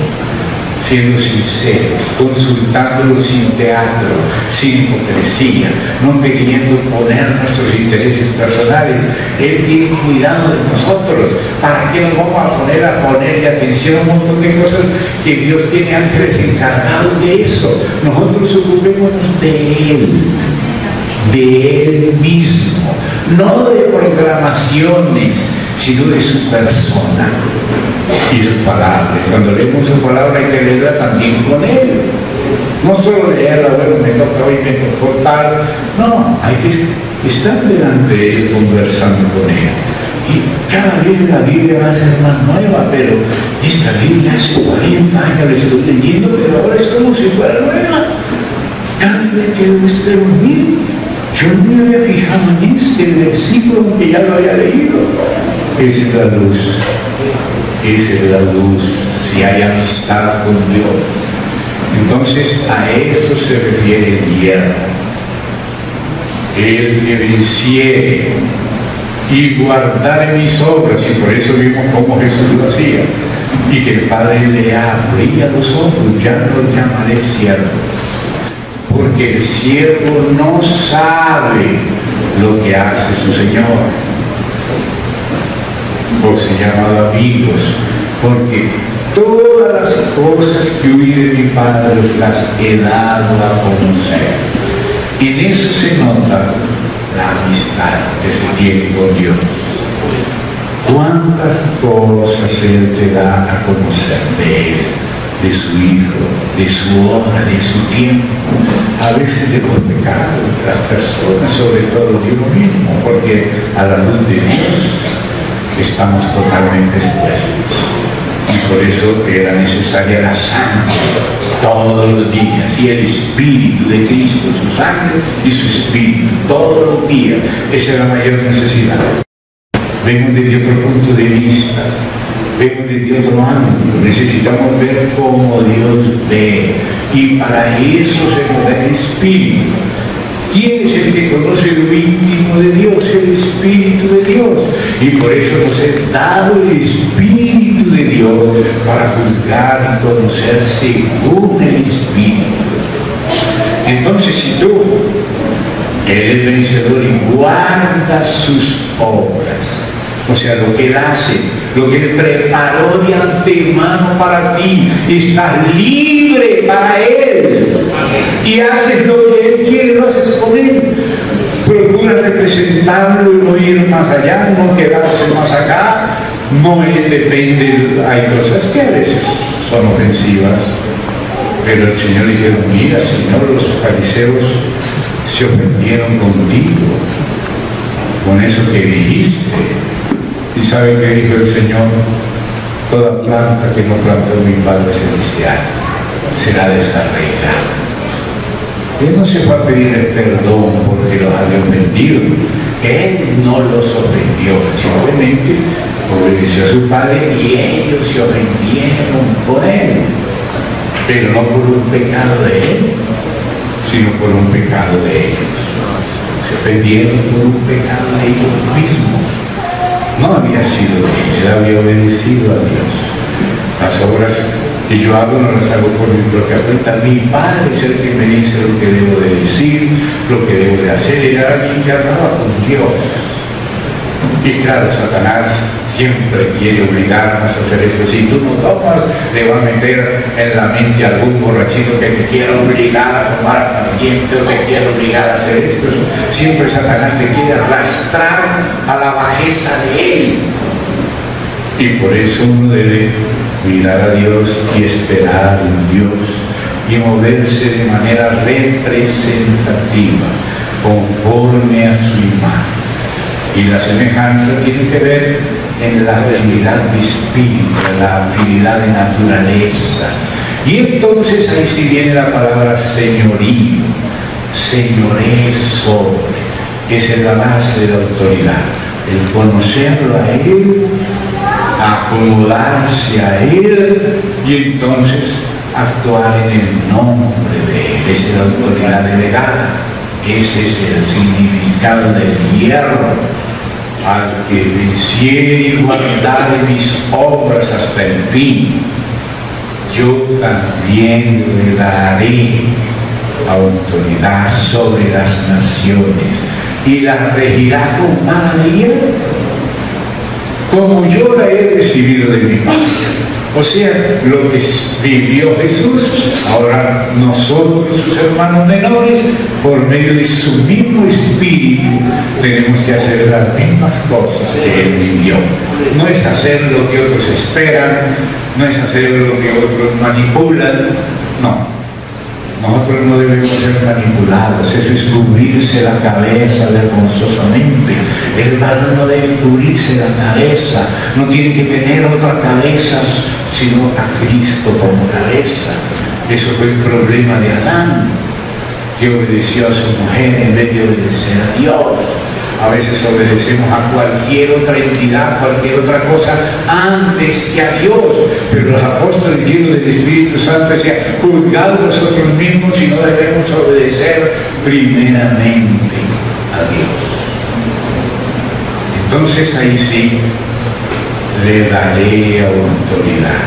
siendo sinceros, consultándolo sin teatro, sin hipocresía, no queriendo poner nuestros intereses personales. Él tiene cuidado de nosotros. ¿Para qué nos vamos a ponerle atención a un montón de cosas que Dios tiene ángeles encargados de eso? Nosotros ocupémonos de Él mismo, no de programaciones, sino de su persona y su palabra. Cuando leemos su palabra hay que leerla también con Él. No solo leerla, bueno, me toca hoy, me tocó tal. No, hay que estar delante de Él conversando con Él. Y cada vez la Biblia va a ser más nueva, pero esta Biblia hace 40 años la estoy leyendo, pero ahora es como si fuera nueva. Cada vez que lo estoy leyendo, yo no me había fijado en este versículo que ya lo había leído. Esa es la luz, esa es la luz, si hay amistad con Dios. Entonces a eso se refiere el hierro. El que venciere y guardare mis obras, y por eso vimos cómo Jesús lo hacía, y que el Padre le abría los ojos, ya no lo llamaré siervo, porque el siervo no sabe lo que hace su Señor. O se llama amigos, porque todas las cosas que huí de mi Padre las he dado a conocer. En eso se nota la amistad que se tiene con Dios. ¿Cuántas cosas Él te da a conocer de Él, de su Hijo, de su obra, de su tiempo? A veces de los pecados de las personas, sobre todo de uno mismo, porque a la luz de Dios estamos totalmente expuestos. Y por eso era necesaria la sangre todos los días, y el Espíritu de Cristo, su sangre y su Espíritu, todos los días. Esa es la mayor necesidad. Vemos desde otro punto de vista, vemos desde otro ángulo. Necesitamos ver cómo Dios ve, y para eso se nos da el Espíritu. ¿Quién es el que conoce lo íntimo de Dios? El Espíritu de Dios. Y por eso nos ha dado el Espíritu de Dios para juzgar y conocer según el Espíritu. Entonces, si tú eres vencedor y guardas sus obras, o sea, lo que Él hace, lo que Él preparó de antemano para ti, estás libre para Él. Y haces lo que Él quiere, lo haces con Él. Procura representarlo y no ir más allá, no quedarse más acá. No depende, hay cosas que a veces son ofensivas, pero el Señor le dijo: mira, Señor, los fariseos se ofendieron contigo con eso que dijiste. ¿Y sabe qué dijo el Señor? Toda planta que no plantó mi Padre Celestial será desarraigada. Él no se fue a pedir el perdón porque los había ofendido. Él no los ofendió, simplemente obedeció a su Padre y ellos se ofendieron por Él. Pero no por un pecado de Él, sino por un pecado de ellos. Se ofendieron por un pecado de ellos mismos. No había sido Él, Él había obedecido a Dios. Las obras que yo hago no las hago por mi propia cuenta. Mi Padre es el que me dice lo que debo de decir, lo que debo de hacer. Era alguien que hablaba con Dios. Y claro, Satanás siempre quiere obligarnos a hacer eso. Si tú no tomas, le va a meter en la mente a algún borrachito que te quiera obligar a tomar aguardiente o te quiera obligar a hacer esto. Siempre Satanás te quiere arrastrar a la bajeza de él. Y por eso uno debe mirar a Dios y esperar en Dios y moverse de manera representativa, conforme a su imagen. Y la semejanza tiene que ver en la habilidad de espíritu, en la habilidad de naturaleza. Y entonces ahí sí viene la palabra señorío, señoré sobre, que es la base de la autoridad, el conocerlo a Él, acomodarse a Él y entonces actuar en el nombre de Él. Esa es la autoridad delegada. Ese es el significado del hierro. Al que venciere y guardare mis obras hasta el fin, yo también le daré autoridad sobre las naciones y las regirá con vara de hierro, como yo la he recibido de mi Padre. O sea, lo que vivió Jesús, ahora nosotros, sus hermanos menores, por medio de su mismo espíritu, tenemos que hacer las mismas cosas que Él vivió. No es hacer lo que otros esperan, no es hacer lo que otros manipulan, no. Nosotros no debemos ser manipulados, eso es cubrirse la cabeza vergonzosamente. El varón no debe cubrirse la cabeza, no tiene que tener otra cabeza sino a Cristo como cabeza. Eso fue el problema de Adán, que obedeció a su mujer en vez de obedecer a Dios. A veces obedecemos a cualquier otra entidad, cualquier otra cosa, antes que a Dios. Pero los apóstoles llenos del Espíritu Santo decían, juzgad vosotros mismos si no debemos obedecer primeramente a Dios. Entonces ahí sí, le daré autoridad.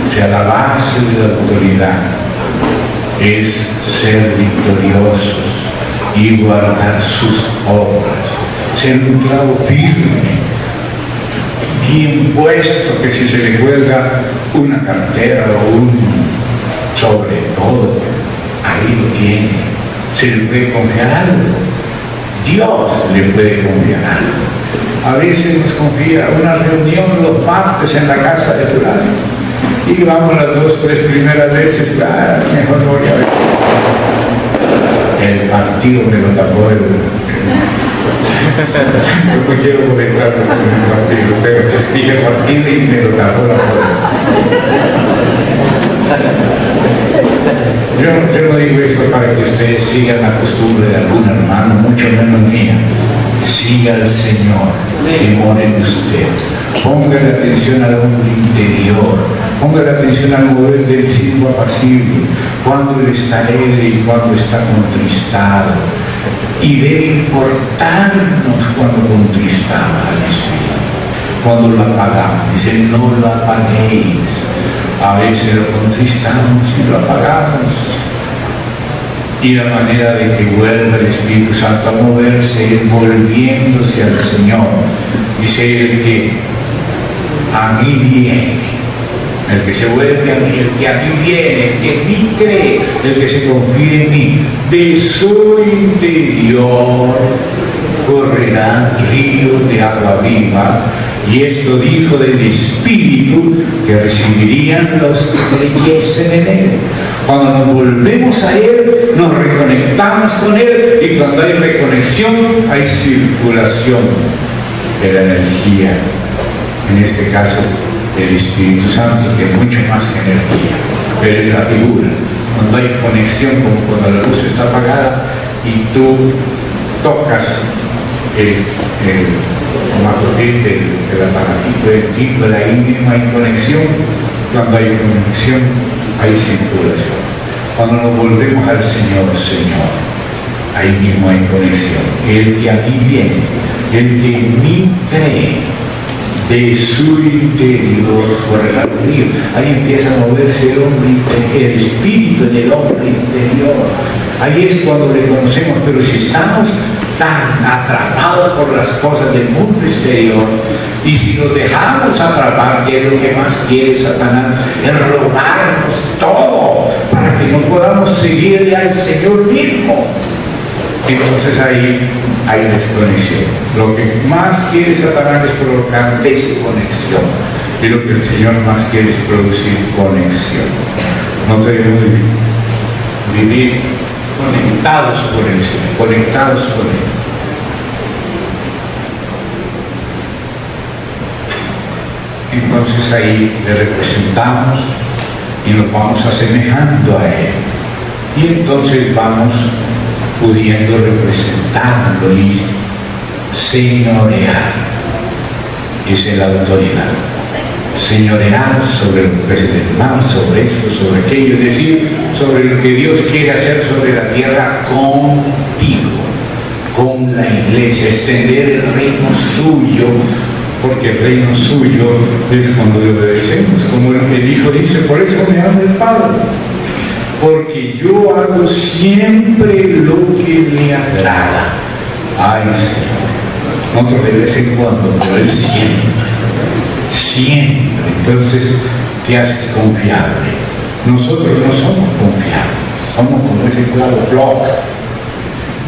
O sea, la base de la autoridad es ser victoriosos y guardar sus obras. Ser un clavo firme, bien puesto, que si se le cuelga una cartera o un sobre todo, ahí lo tiene. Se le puede confiar algo. Dios le puede confiar algo. A veces nos confía una reunión los martes en la casa de fulano y vamos las 2 o 3 primeras veces, mejor no voy a ver. El partido me lo tapó yo no quiero comentar con el partido, pero dije partido y me lo tapó la forma. Yo no digo esto para que ustedes sigan la costumbre de algún hermano, mucho menos mía. Siga al Señor que mora en usted. Ponga la atención al hombre interior. Ponga la atención al mover del siervo apacible, cuando él está alegre y cuando está contristado. Y debe importarnos cuando contristamos al Espíritu, cuando lo apagamos. Dice, no lo apaguéis. A veces lo contristamos y lo apagamos. Y la manera de que vuelva el Espíritu Santo a moverse es volviéndose al Señor. Dice el que a mí viene. El que se vuelve a mí, el que a mí viene, el que en mí cree, el que se confía en mí, de su interior correrán ríos de agua viva. Y esto dijo del Espíritu que recibirían los que creyesen en Él. Cuando nos volvemos a Él, nos reconectamos con Él, y cuando hay reconexión, hay circulación de la energía, en este caso del Espíritu Santo, que es mucho más que energía, pero es la figura. Cuando hay conexión, como cuando la luz está apagada y tú tocas el aparatito del timbre, ahí mismo hay conexión. Cuando hay conexión, hay circulación. Cuando nos volvemos al Señor, ahí mismo hay conexión. El que a mí viene, el que en mí cree, de su interior correrá el río. Ahí empieza a moverse el hombre interior, el espíritu del hombre interior. Ahí es cuando le conocemos. Pero si estamos tan atrapados por las cosas del mundo exterior, y si nos dejamos atrapar, que es lo que más quiere Satanás, es robarnos todo para que no podamos seguirle al Señor mismo, entonces ahí hay desconexión. Lo que más quiere Satanás es provocar desconexión, y lo que el Señor más quiere es producir conexión. No debemos vivir conectados con el Señor, conectados con Él. Entonces ahí le representamos y nos vamos asemejando a Él, y entonces vamos pudiendo representarlo y señorear. Esa es la autoridad. Señorear sobre los peces del mar, sobre esto, sobre aquello, es decir, sobre lo que Dios quiere hacer sobre la tierra contigo, con la iglesia, extender el reino suyo porque el reino suyo es cuando le obedecemos, como el Hijo dice, por eso me ama el Padre, porque yo hago siempre lo que me agrada. Ay, Señor, nosotros de vez en cuando, pero Él siempre. Entonces te haces confiable. Nosotros no somos confiables, somos como ese clavo flojo,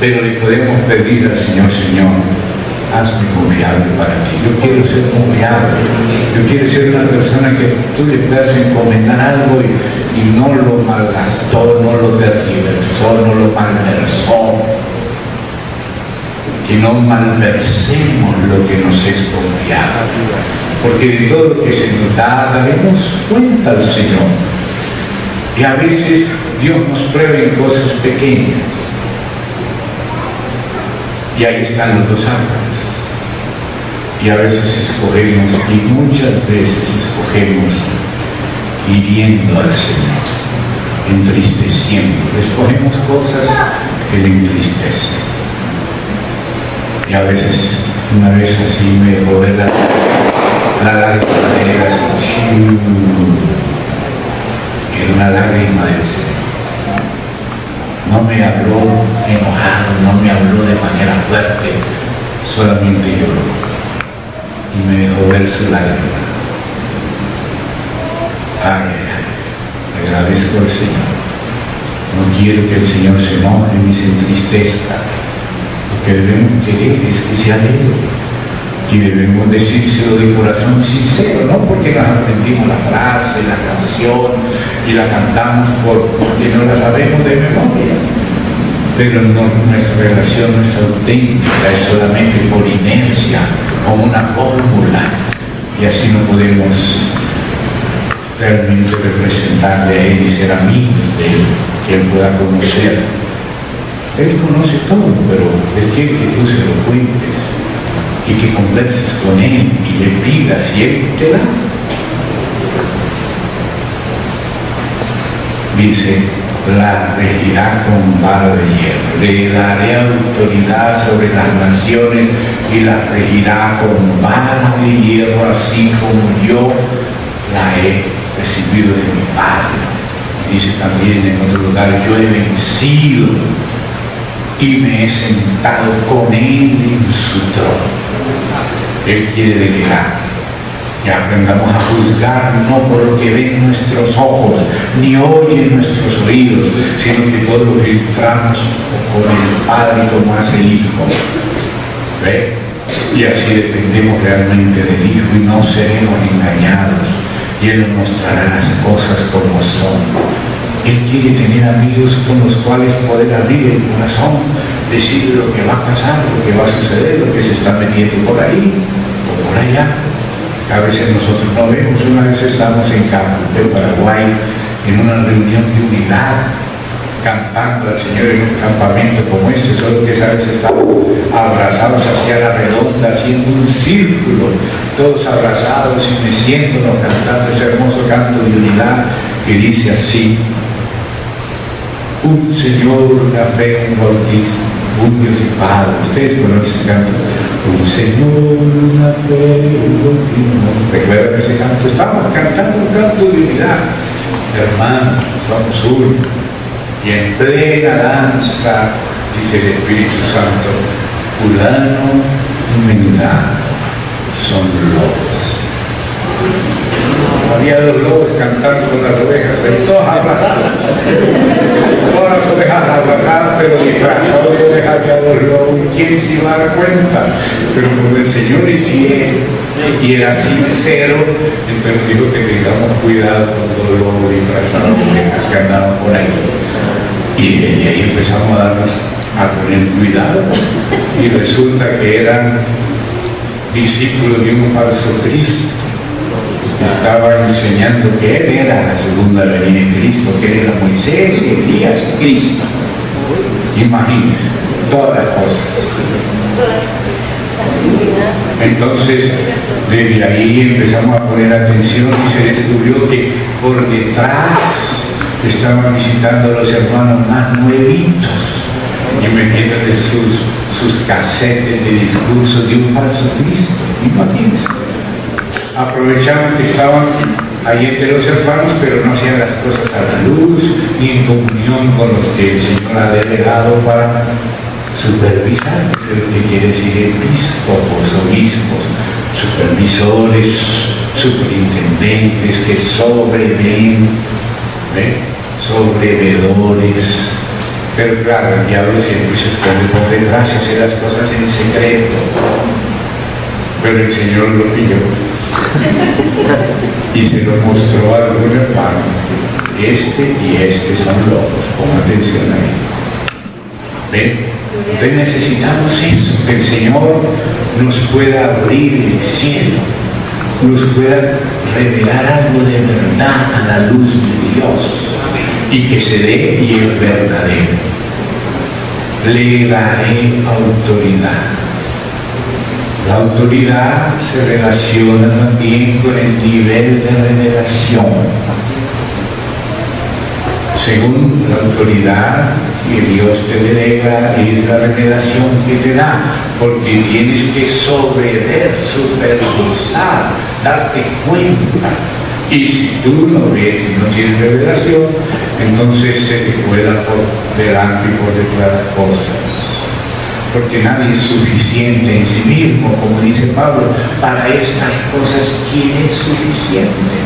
pero le podemos pedir al Señor, Señor, hazme confiable para ti. Yo quiero ser confiable, yo quiero ser una persona que tú le puedas encomendar algo y no lo malgastó, no lo tergiversó, no lo malversó. Que no malversemos lo que nos es confiado, porque de todo lo que se nos da daremos cuenta al Señor. Y a veces Dios nos prueba en cosas pequeñas, y ahí están los 2 ángeles. Y a veces escogemos, y muchas veces escogemos hiriendo al Señor, entristeciendo. Escogemos cosas que le entristecen. Y a veces, una vez así, me dejó ver la lágrima de él así, era una lágrima del Señor. No me habló enojado, no me habló de manera fuerte, solamente lloró. Y me dejó ver su lágrima. Ay, le agradezco al Señor. No quiero que el Señor se enoje ni se entristezca. Lo que debemos querer es que sea alegre, y debemos decírselo de corazón sincero, no porque nos aprendimos la frase, la canción y la cantamos porque no la sabemos de memoria, pero no, nuestra relación no es auténtica, es solamente por inercia, como una fórmula, y así no podemos realmente representarle a Él y ser amigos de Él, que Él pueda conocer. Él conoce todo, pero Él quiere que tú se lo cuentes y que converses con Él y le pidas y Él te da. Dice, la regirá con vara de hierro, le daré autoridad sobre las naciones y la regirá con vara de hierro, así como yo la he recibido de mi Padre. Dice también en otro lugar, yo he vencido y me he sentado con Él en su trono. Él quiere delegar, que aprendamos a juzgar no por lo que ven nuestros ojos, ni oyen nuestros oídos, sino que todo lo filtramos con el Padre como hace el Hijo. ¿Ve? Y así dependemos realmente del Hijo y no seremos engañados. Y Él nos mostrará las cosas como son. Él quiere tener amigos con los cuales poder abrir el corazón, decirle lo que va a pasar, lo que va a suceder, lo que se está metiendo por ahí o por allá. A veces nosotros no vemos. Una vez estamos en Paraguay en una reunión de unidad, cantando al Señor en un campamento como este, solo que esa vez estamos abrazados hacia la redonda, haciendo un círculo, todos abrazados y meciéndonos, cantando ese hermoso canto de unidad que dice así: un Señor, una fe, un bautismo, un Dios y Padre. Ustedes conocen ese canto. Un Señor, una fe, un bautismo. ¿Recuerdan ese canto? Estamos cantando un canto de unidad. Hermanos, somos uno. Y en plena danza, dice el Espíritu Santo, fulano y mengano son lobos. Había 2 lobos cantando con las ovejas, ahí todos abrazados. Todas las ovejas abrazadas, pero disfrazados de ovejas había 2 lobos. ¿Quién se iba a dar cuenta? Pero como el Señor es fiel y era sincero, entonces nos dijo que tengamos cuidado con 2 lobos disfrazados de ovejas que andaban por ahí. Y ahí empezamos a poner cuidado, y resulta que eran discípulos de un falso Cristo. Estaba enseñando que Él era la segunda venida de Cristo, que Él era Moisés, Elías y Cristo. Imagínense, todas las cosas. Entonces, desde ahí empezamos a poner atención y se descubrió que por detrás estaban visitando a los hermanos más nuevitos, y metiéndole sus casetes de discursos de un falso Cristo. Imagínense. Aprovechaban que estaban ahí entre los hermanos, pero no hacían las cosas a la luz, ni en comunión con los que el Señor ha delegado para supervisar, eso es lo que quiere decir episcopos, obispos, supervisores, superintendentes que sobreveen, sobrevedores. Pero claro, el diablo siempre se esconde por detrás y hace las cosas en secreto. Pero el Señor lo pilló y se lo mostró a algún hermano. Este y este son lobos, pon atención ahí. ¿Ven? Entonces necesitamos eso, que el Señor nos pueda abrir el cielo, nos pueda revelar algo de verdad a la luz de Dios y que se dé y es verdadero. Le daré autoridad. La autoridad se relaciona también con el nivel de revelación. Según la autoridad que Dios te delega es la revelación que te da, porque tienes que sobrever, supervisar, darte cuenta. Y si tú no ves y no tienes revelación, entonces se te cuela por delante y por detrás cosas. Porque nadie es suficiente en sí mismo, como dice Pablo, para estas cosas. ¿Quién es suficiente?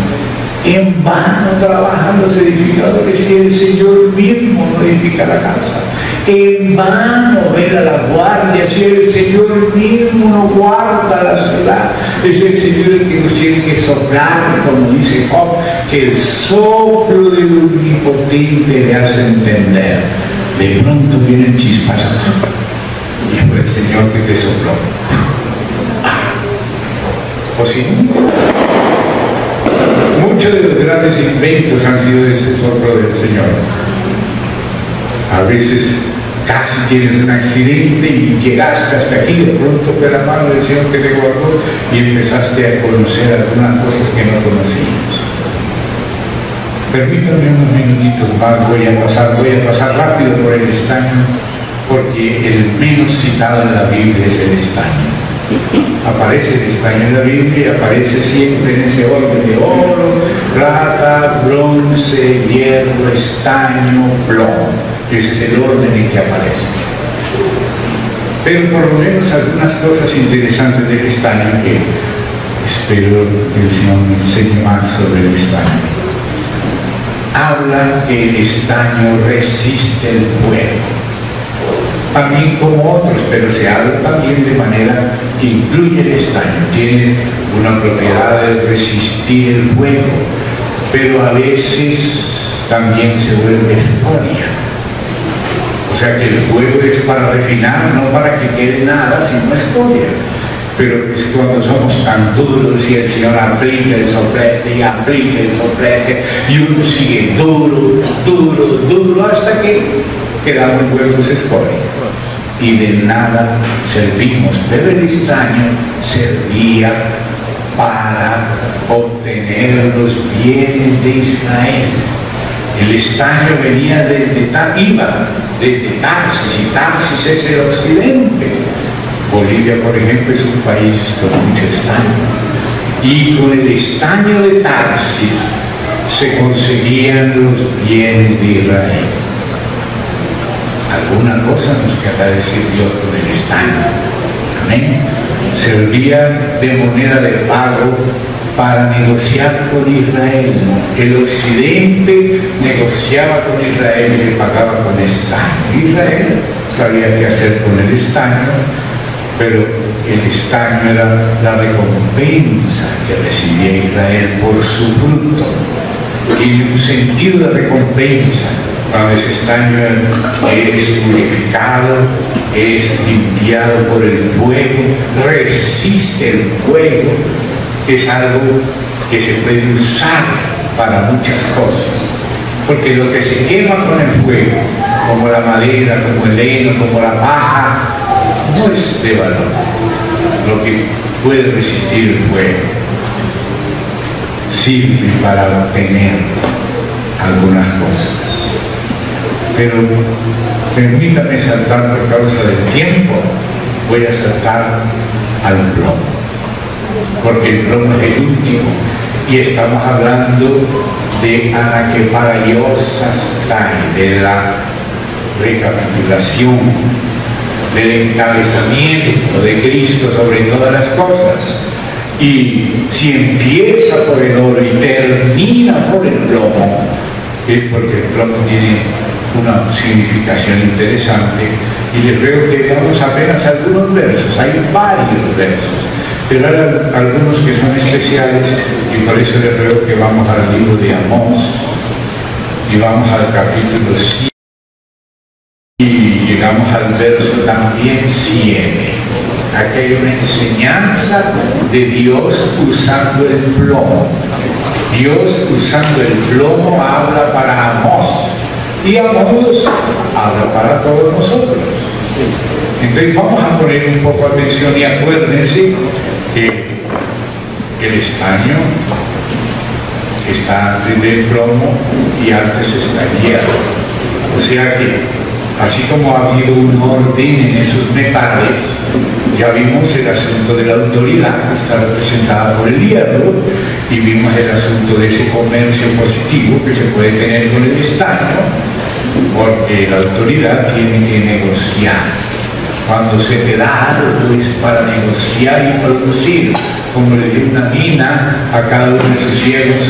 En vano trabajan los edificadores y el Señor mismo no edifica la casa. En vano vela la guardia si el Señor mismo no guarda la ciudad. Es el Señor el que nos tiene que soplar, como dice Job, que el soplo del Omnipotente le hace entender. De pronto vienen chispas y fue el Señor que te sopló. ¿O si no? Muchos de los grandes inventos han sido ese soplo del Señor. A veces casi tienes un accidente y llegaste hasta aquí, de pronto fue la mano del Señor que te guardó y empezaste a conocer algunas cosas que no conocías. Permítanme unos minutitos más, voy a pasar rápido por el estaño, porque el menos citado en la Biblia es el estaño. Aparece el estaño en la Biblia y aparece siempre en ese orden de oro, plata, bronce, hierro, estaño, plomo. Ese es el orden en que aparece. Pero por lo menos algunas cosas interesantes del estaño que espero que el Señor me enseñe más sobre el estaño. Habla que el estaño resiste el fuego. También como otros, pero se habla también de manera que incluye el estaño. Tiene una propiedad de resistir el fuego, pero a veces también se vuelve escoria. O sea que el fuego es para refinar, no para que quede nada, sino escoria. Pero es cuando somos tan duros y el Señor aplica el soplete y aplica el soplete y uno sigue duro, duro, duro hasta que quedamos vueltos escoria. Y de nada servimos. Pero el estaño servía para obtener los bienes de Israel. El estaño venía iba desde Tarsis, y Tarsis es el occidente. Bolivia, por ejemplo, es un país con mucho estaño. Y con el estaño de Tarsis se conseguían los bienes de Israel. Alguna cosa nos querrá decir Dios con el estaño. Amén. Servía de moneda de pago para negociar con Israel. El occidente negociaba con Israel y le pagaba con estaño. Israel sabía qué hacer con el estaño, pero el estaño era la recompensa que recibía Israel por su fruto. Tiene un sentido de recompensa. Cuando ese estaño es purificado, es limpiado por el fuego, resiste el fuego, es algo que se puede usar para muchas cosas. Porque lo que se quema con el fuego, como la madera, como el heno, como la paja, no es de valor. Lo que puede resistir el fuego sirve para obtener algunas cosas. Pero Permítame saltar por causa del tiempo, voy a saltar al plomo, porque el plomo es el último, y estamos hablando de anakeparaiosastai, de la recapitulación, del encabezamiento de Cristo sobre todas las cosas. Y si empieza por el oro y termina por el plomo, es porque el plomo tiene una significación interesante, y les ruego que veamos apenas algunos versos. Hay varios versos, pero hay algunos que son especiales, y por eso les ruego que vamos al libro de Amós, y vamos al capítulo 7, y llegamos al verso también 7. Aquí hay una enseñanza de Dios usando el plomo. Dios usando el plomo habla para Amós, y Amós habla para todos nosotros. Entonces vamos a poner un poco atención, y acuérdense que el estaño está antes del plomo y antes está el hierro. O sea que, así como ha habido un orden en esos metales, ya vimos el asunto de la autoridad, que está representada por el hierro, y vimos el asunto de ese comercio positivo que se puede tener con el estaño, porque la autoridad tiene que negociar. Cuando se te da algo es para negociar y producir, como le dio una mina a cada uno de sus siervos.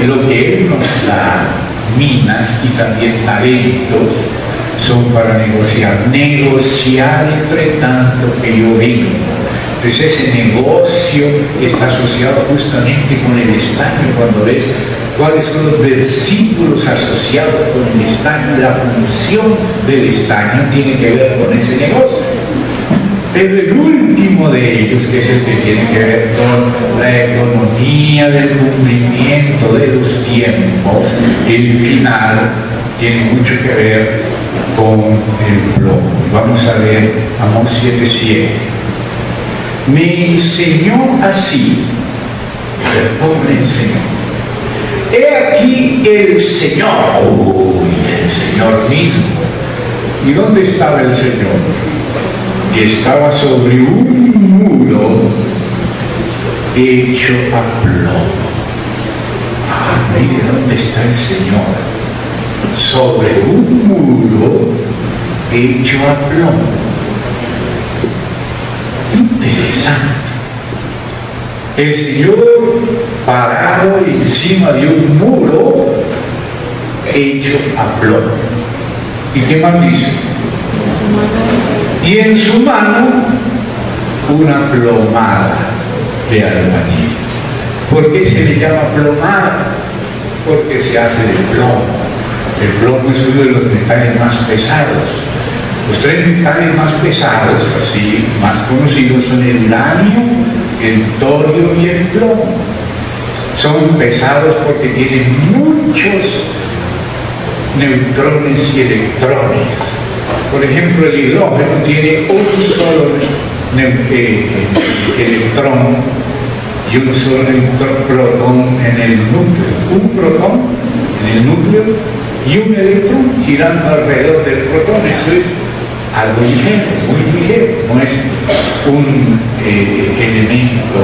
Lo que Él nos da, minas y también talentos, son para negociar entre tanto que yo vengo. Entonces ese negocio está asociado justamente con el estaño. Cuando ves cuáles son los versículos asociados con el estaño, la función del estaño tiene que ver con ese negocio. Pero el último de ellos, que es el que tiene que ver con la economía del cumplimiento de los tiempos, el final tiene mucho que ver con el plomo. Vamos a ver Amós 7:7. Me enseñó así, ¿cómo me enseñó? He aquí el Señor, el Señor mismo. ¿Y dónde estaba el Señor? Y estaba sobre un muro hecho a plomo. Mire dónde está el Señor. Sobre un muro hecho a plomo. Interesante. El Señor parado encima de un muro hecho a plomo. ¿Y qué más dice? Y en su mano una plomada de albañil. ¿Por qué se le llama plomada? Porque se hace de plomo. El plomo es uno de los metales más pesados. Los tres metales más pesados, así más conocidos, son el uranio, el torio y el plomo. Son pesados porque tienen muchos neutrones y electrones. Por ejemplo, el hidrógeno tiene un solo electrón y un solo protón en el núcleo. Un protón en el núcleo y un electrón girando alrededor del protón. Eso es algo ligero, muy ligero. No es un elemento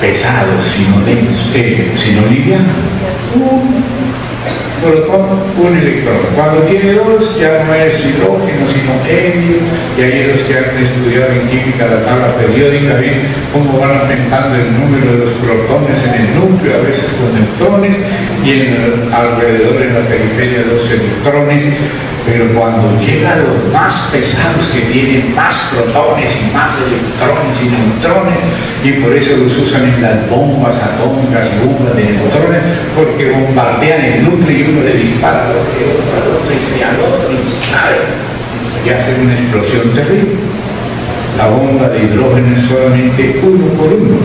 pesado, sino denso, sino liviano. Protón, un electrón. Cuando tiene dos, ya no es hidrógeno, sino helio, y ahí los que han estudiado en química la tabla periódica ven cómo van aumentando el número de los protones en el núcleo, a veces con neutrones, y alrededor en la periferia dos electrones. Pero cuando llegan los más pesados, que tienen más protones y más electrones y neutrones, y por eso los usan en las bombas atómicas y bombas de neutrones, porque bombardean el núcleo y uno le dispara al otro y al otro y sale, y hacen una explosión terrible. La bomba de hidrógeno es solamente uno por uno,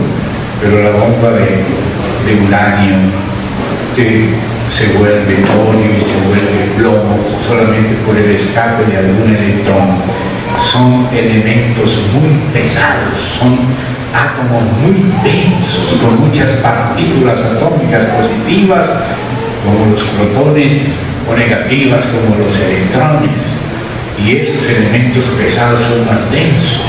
pero la bomba de uranio se vuelve torio y se vuelve plomo solamente por el escape de algún electrón. Son elementos muy pesados, son átomos muy densos, con muchas partículas atómicas positivas, como los protones, o negativas como los electrones, y esos elementos pesados son más densos,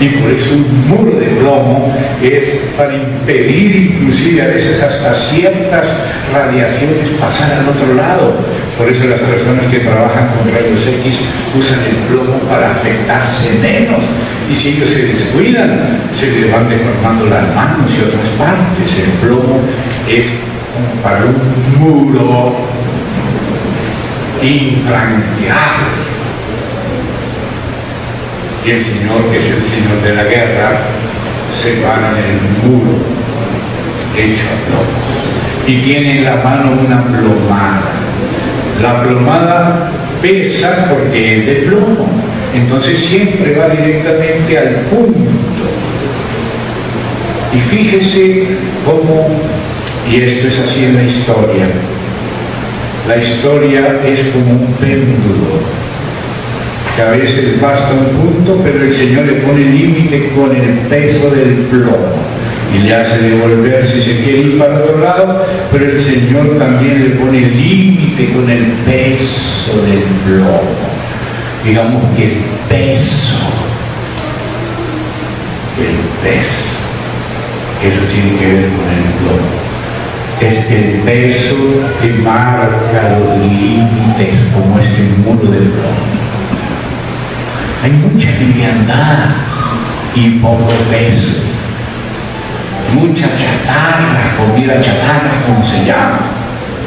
y por eso un muro de plomo es para impedir inclusive a veces hasta ciertas radiaciones pasar al otro lado. Por eso las personas que trabajan con rayos X usan el plomo para afectarse menos, y si ellos se descuidan se les van deformando las manos y otras partes. El plomo es como para un muro infranqueable. Y el Señor, que es el Señor de la guerra, se para en el muro hecho a plomo y tiene en la mano una plomada. La plomada pesa porque es de plomo, entonces siempre va directamente al punto. Y fíjese cómo, y esto es así en la historia es como un péndulo, que a veces basta un punto, pero el Señor le pone límite con el peso del plomo y le hace devolver si se quiere ir para otro lado, pero el Señor también le pone límite con el peso del plomo. Digamos que el peso, eso tiene que ver con el plomo. Es el peso que marca los límites, como este muro de plomo. Hay mucha liviandad y poco peso, mucha chatarra, comida chatarra, como se llama,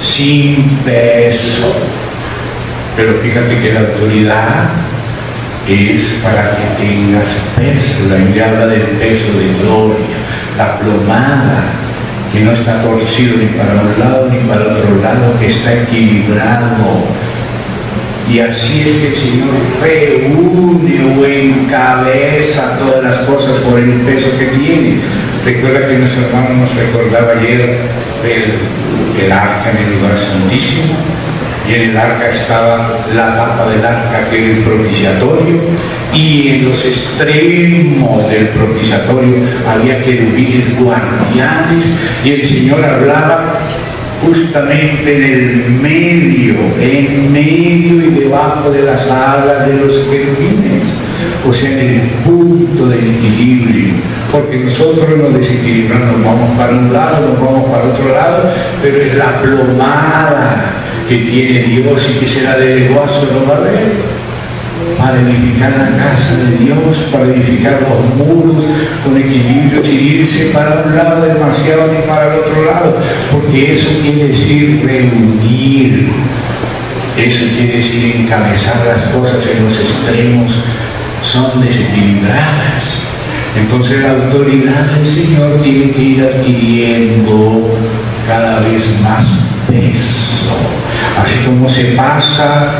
sin peso. Pero fíjate que la autoridad es para que tengas peso. La Biblia habla del peso de gloria, la plomada, que no está torcido ni para un lado ni para otro lado, que está equilibrado. Y así es que el Señor reúne o encabeza todas las cosas por el peso que tiene. Recuerda que nuestro hermano nos recordaba ayer el arca en el lugar santísimo, y en el arca estaba la tapa del arca, que era el propiciatorio, y en los extremos del propiciatorio había querubines guardianes, y el Señor hablaba justamente en medio y debajo de las alas de los querubines, o sea, en el punto del equilibrio, porque nosotros nos desequilibramos, nos vamos para un lado, nos vamos para otro lado, pero es la plomada que tiene Dios y que se la delegó a Zorobabel para edificar la casa de Dios, para edificar los muros con equilibrio, sin irse para un lado demasiado ni para el otro lado, porque eso quiere decir reunir, eso quiere decir encabezar las cosas en los extremos, son desequilibradas. Entonces la autoridad del Señor tiene que ir adquiriendo cada vez más peso, así como se pasa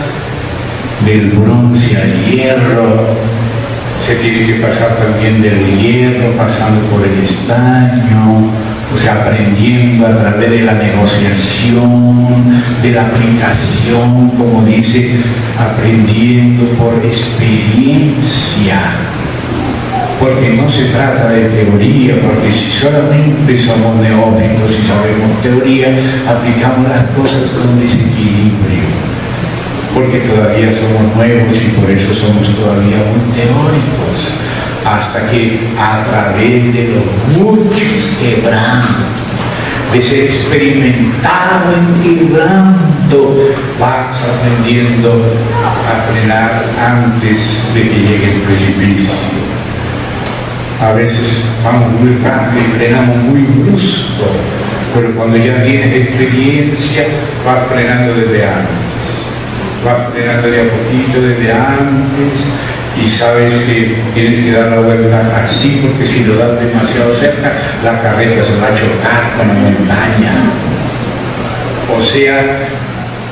del bronce al hierro, se tiene que pasar también del hierro pasando por el estaño, o sea, aprendiendo a través de la negociación, de la aplicación, como dice, aprendiendo por experiencia, porque no se trata de teoría, porque si solamente somos neófitos y sabemos teoría, aplicamos las cosas con desequilibrio, porque todavía somos nuevos y por eso somos todavía muy teóricos, hasta que a través de los muchos quebrantos, de ser experimentado en quebranto, vas aprendiendo a frenar antes de que llegue el precipicio. A veces vamos muy rápido y frenamos muy brusco, pero cuando ya tienes experiencia, vas frenando desde antes. Vas frenando de a poquito desde antes y sabes que tienes que dar la vuelta así, porque si lo das demasiado cerca, la carreta se va a chocar con la montaña. O sea,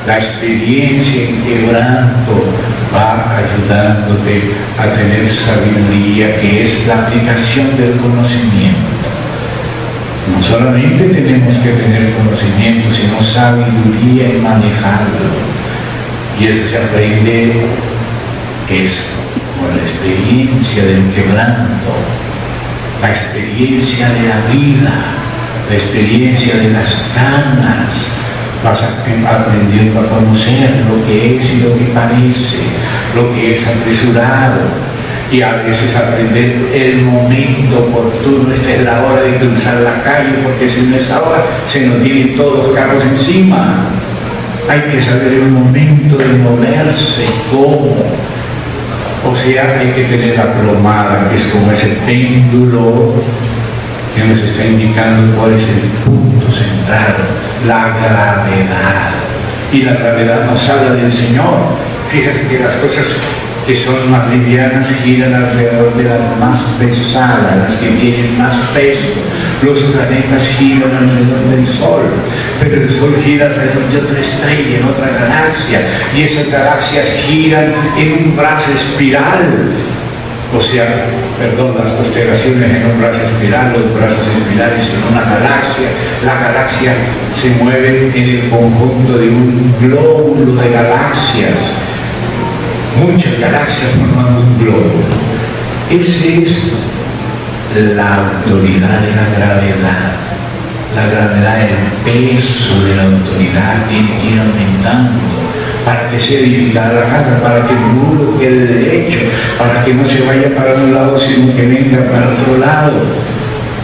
la experiencia en quebranto va ayudándote a tener sabiduría, que es la aplicación del conocimiento. No solamente tenemos que tener conocimiento, sino sabiduría en manejarlo. Y eso se aprende con la experiencia del quebranto, la experiencia de la vida, la experiencia de las canas, vas aprendiendo a conocer lo que es y lo que parece, lo que es apresurado. Y a veces aprender el momento oportuno. Esta es la hora de cruzar la calle, porque si no es ahora, se nos vienen todos los carros encima. Hay que saber el momento de moverse, cómo. O sea, hay que tener la plomada, que es como ese péndulo que nos está indicando cuál es el punto central, la gravedad. Y la gravedad nos habla del Señor. Fíjate que las cosas que son más livianas giran alrededor de las más pesadas, las que tienen más peso. Los planetas giran alrededor del Sol, pero el Sol gira alrededor de otra estrella, en otra galaxia, y esas galaxias giran en un brazo espiral. O sea, perdón, las constelaciones en un brazo espiral, los brazos espirales en una galaxia. La galaxia se mueve en el conjunto de un glóbulo de galaxias. Muchas galaxias formando un globo. Esa es la autoridad de la gravedad. La gravedad, el peso de la autoridad tiene que ir aumentando para que sea edificada la casa, para que el muro quede derecho, para que no se vaya para un lado sino que venga para otro lado.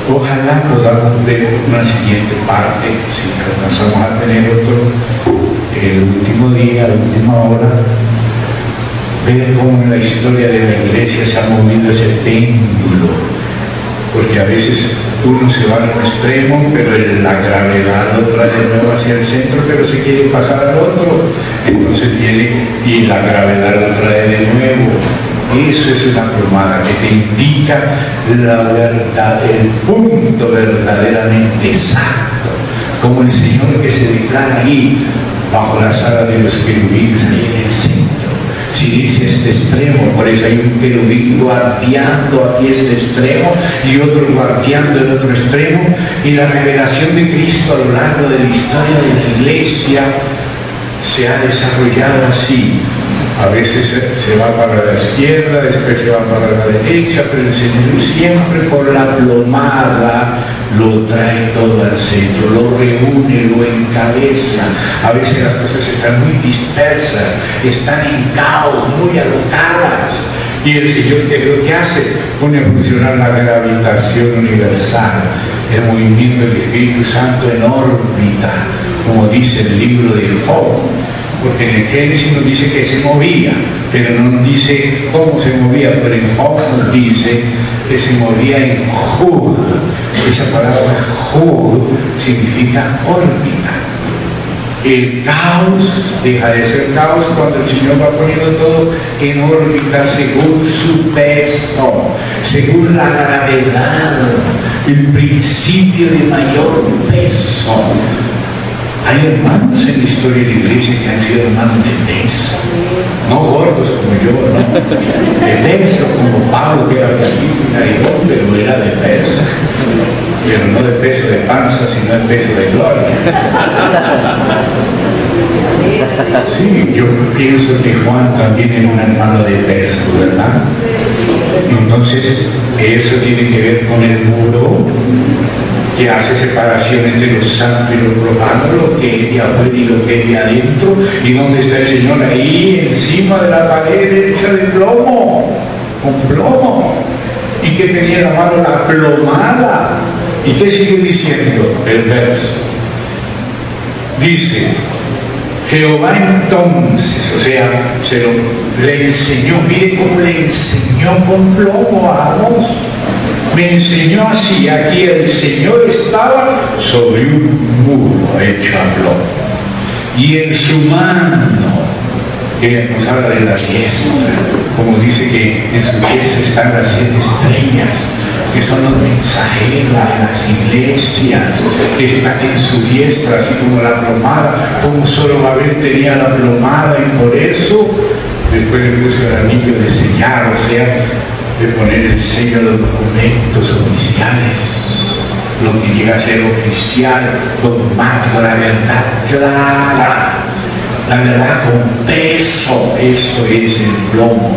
Ojalá podamos ver una siguiente parte, si alcanzamos a tener otro, el último día, la última hora, ver cómo en la historia de la iglesia se ha movido ese péndulo, porque a veces uno se va a un extremo, pero la gravedad lo trae de nuevo hacia el centro, pero se quiere pasar al otro, entonces viene y la gravedad lo trae de nuevo. Eso es una plomada que te indica la verdad, el punto verdaderamente exacto, como el Señor que se declara ahí bajo la sala de los querubines ahí en el centro. Si dice este extremo, por eso hay un querubín guardiando aquí este extremo y otro guardiando el otro extremo, y la revelación de Cristo a lo largo de la historia de la iglesia se ha desarrollado así. A veces se va para la izquierda, después se va para la derecha, pero el Señor siempre por la plomada lo trae todo al centro, lo reúne, lo encabeza. A veces las cosas están muy dispersas, están en caos, muy alocadas. Y el Señor, ¿qué es lo que hace? Pone a funcionar la gravitación universal, el movimiento del Espíritu Santo en órbita, como dice el libro de Job. Porque en el Génesis nos dice que se movía, pero no nos dice cómo se movía, pero en Job nos dice que se movía en Jud. Esa palabra Jud significa órbita. El caos deja de ser caos cuando el Señor va poniendo todo en órbita según su peso, según la gravedad, el principio de mayor peso. Hay hermanos en la historia de la iglesia que han sido hermanos de peso, no gordos como yo, no, de peso, como Pablo, que era blanquito y narigón, pero era de peso, pero no de peso de panza, sino de peso de gloria. Sí, yo pienso que Juan también era un hermano de peso, ¿verdad? Entonces, eso tiene que ver con el muro que hace separación entre lo santo y lo profano, lo que es de afuera y lo que es de adentro. ¿Y dónde está el Señor? Ahí, encima de la pared hecha de plomo, con plomo. ¿Y que tenía en la mano? La plomada. ¿Y qué sigue diciendo el verso? Dice, Jehová entonces, o sea, le enseñó, mire cómo le enseñó con plomo a Amós. Me enseñó así, aquí el Señor estaba sobre un muro hecho a plomo, y en su mano, que nos habla de la diestra, como dice que en su diestra están las 7 estrellas, que son los mensajeros de las iglesias, que están en su diestra, así como la plomada, como solo Babel tenía la plomada, y por eso después le puso el anillo de sellar, o sea, de poner el sello a los documentos oficiales, lo que llega a ser oficial, dogmático, la verdad clara, la verdad con peso, eso es el plomo.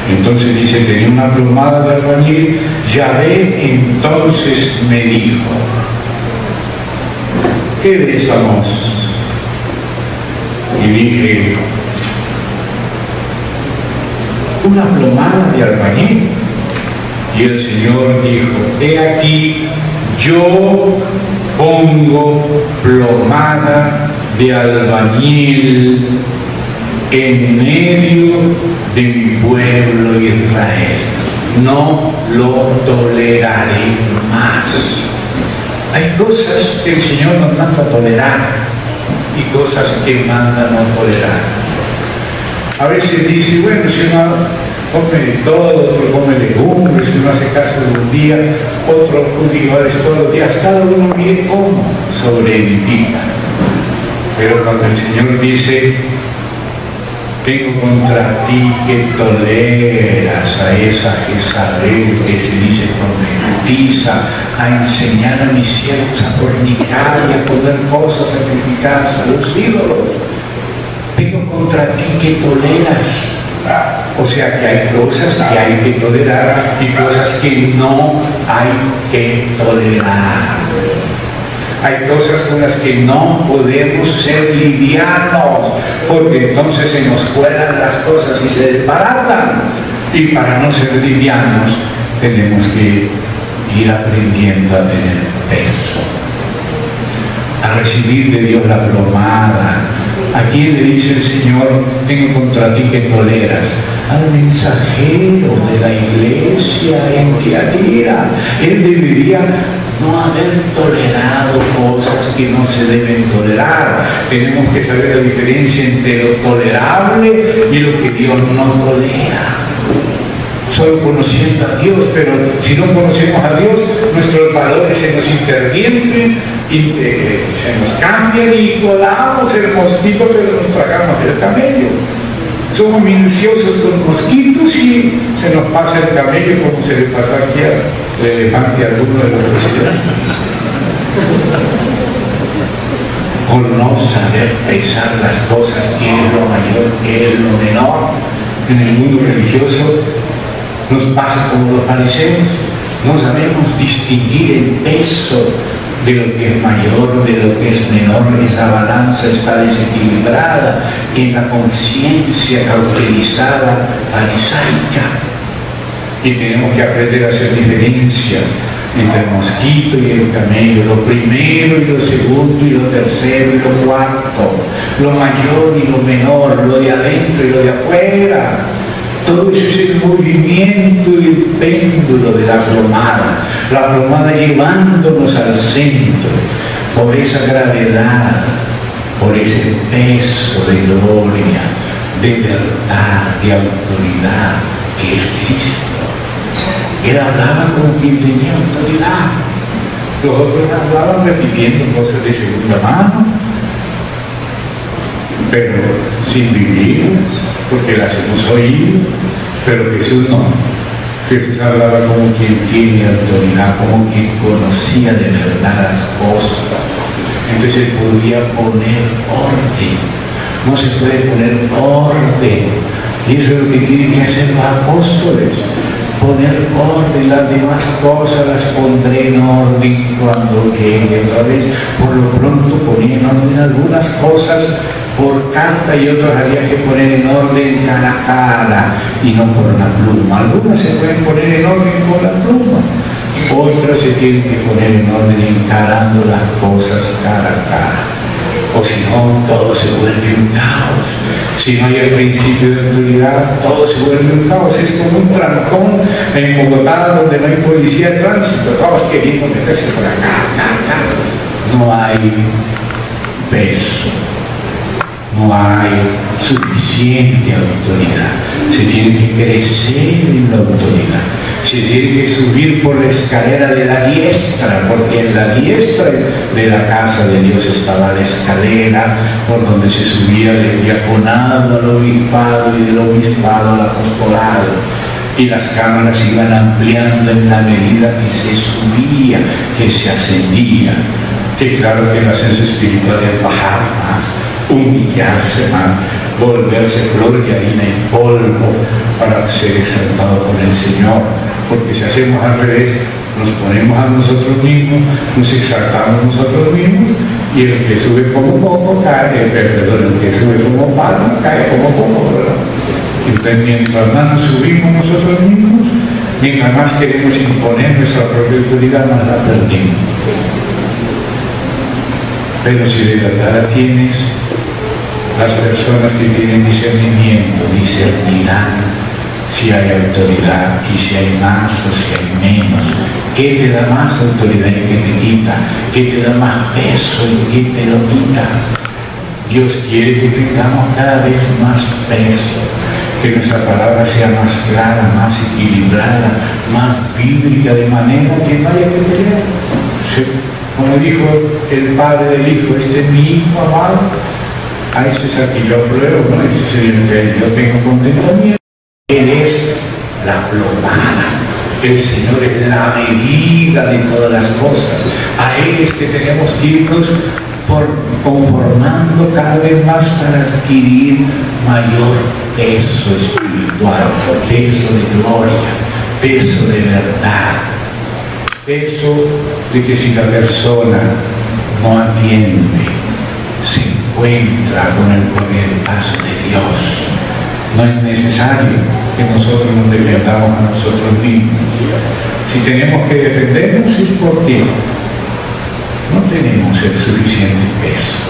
Entonces dice, tenía una plomada de albañil. Yahvé entonces me dijo, ¿qué ves, Amós? y dije, una plomada de albañil. Y el Señor dijo, he aquí, yo pongo plomada de albañil en medio de mi pueblo Israel. No lo toleraré más. Hay cosas que el Señor nos manda a tolerar y cosas que manda no tolerar. A veces dice, bueno, si uno come de todo, otro come legumbres, si uno hace caso de un día, otro cultivares todos los días, cada uno mire cómo sobrevivir. Pero cuando el Señor dice, tengo contra ti que toleras a esa Jezabel que se dice profetiza, a enseñar a mis siervos a fornicar y a comer cosas sacrificadas a los ídolos. Tengo contra ti que toleras. O sea que hay cosas que hay que tolerar y cosas que no hay que tolerar. Hay cosas con las que no podemos ser livianos, porque entonces se nos cuelan las cosas y se desbaratan. Y para no ser livianos tenemos que ir aprendiendo a tener peso, a recibir de Dios la plomada. ¿A quién le dice el Señor, tengo contra ti que toleras? Al mensajero de la iglesia en Tiatira. Él debería no haber tolerado cosas que no se deben tolerar. Tenemos que saber la diferencia entre lo tolerable y lo que Dios no tolera. Solo conociendo a Dios, pero si no conocemos a Dios, nuestros valores se nos intervienen y se nos cambian y colamos el mosquito, pero nos tragamos el camello. Somos minuciosos con mosquitos y se nos pasa el camello como se le pasó aquí al elefante a alguno de los presidentes. Por no saber pesar las cosas, qué es lo mayor, qué es lo menor. En el mundo religioso nos pasa como los fariseos, no sabemos distinguir el peso de lo que es mayor, de lo que es menor. Esa balanza está desequilibrada en la conciencia cauterizada farisaica. Y tenemos que aprender a hacer diferencia entre el mosquito y el camello, lo primero y lo segundo y lo tercero y lo cuarto, lo mayor y lo menor, lo de adentro y lo de afuera. Todo eso es el movimiento y el péndulo de la plomada llevándonos al centro, por esa gravedad, por ese peso de gloria, de verdad, de autoridad, que es Cristo. Él hablaba como quien tenía autoridad. Los otros hablaban repitiendo cosas de segunda mano, pero sin vivirlas, porque las hemos oído, pero Jesús no. Jesús hablaba como quien tiene autoridad, como quien conocía de verdad las cosas. Entonces él podía poner orden. No se puede poner orden. Y eso es lo que tienen que hacer los apóstoles. Poner orden. Las demás cosas las pondré en orden cuando llegue otra vez. Por lo pronto ponía en orden algunas cosas por carta y otras había que poner en orden cara a cara y no por una pluma. Algunas se pueden poner en orden con la pluma, otras se tienen que poner en orden encarando las cosas cara a cara. O si no, todo se vuelve un caos. Si no hay el principio de autoridad, todo se vuelve un caos. Es como un trancón en Bogotá donde no hay policía de tránsito, todos queriendo meterse por acá. No hay peso. No hay suficiente autoridad. Se tiene que crecer en la autoridad. Se tiene que subir por la escalera de la diestra, porque en la diestra de la casa de Dios estaba la escalera por donde se subía del diaconado al obispado y del obispado al apostolado. Y las cámaras iban ampliando en la medida que se subía, que se ascendía. Que claro que el ascenso espiritual es bajar más, humillarse más, volverse flor de harina y polvo para ser exaltado por el Señor. Porque si hacemos al revés, nos ponemos a nosotros mismos, nos exaltamos nosotros mismos Y el que sube como poco cae, perdón, el que sube como palma cae como poco, ¿verdad? Entonces, mientras más nos subimos nosotros mismos, mientras más queremos imponer nuestra propia autoridad, más la perdimos. Pero si de verdad la tienes, las personas que tienen discernimiento discernirán si hay autoridad y si hay más o si hay menos. ¿Qué te da más autoridad y qué te quita? ¿Qué te da más peso y qué te lo quita? Dios quiere que tengamos cada vez más peso, que nuestra palabra sea más clara, más equilibrada, más bíblica, de manera que no haya que pelear. Como dijo el padre del hijo, este es mi hijo amado, a este es al que yo apruebo, ¿no? Este es el que yo tengo contentamiento. Él es la plomada, el Señor es la medida de todas las cosas. A Él es que tenemos que irnos conformando cada vez más para adquirir mayor peso espiritual, peso de gloria, peso de verdad, peso de que si la persona no atiende, se encuentra con el corrientazo de Dios. No es necesario que nosotros nos defendamos a nosotros mismos. Si tenemos que defendernos es porque no tenemos el suficiente peso.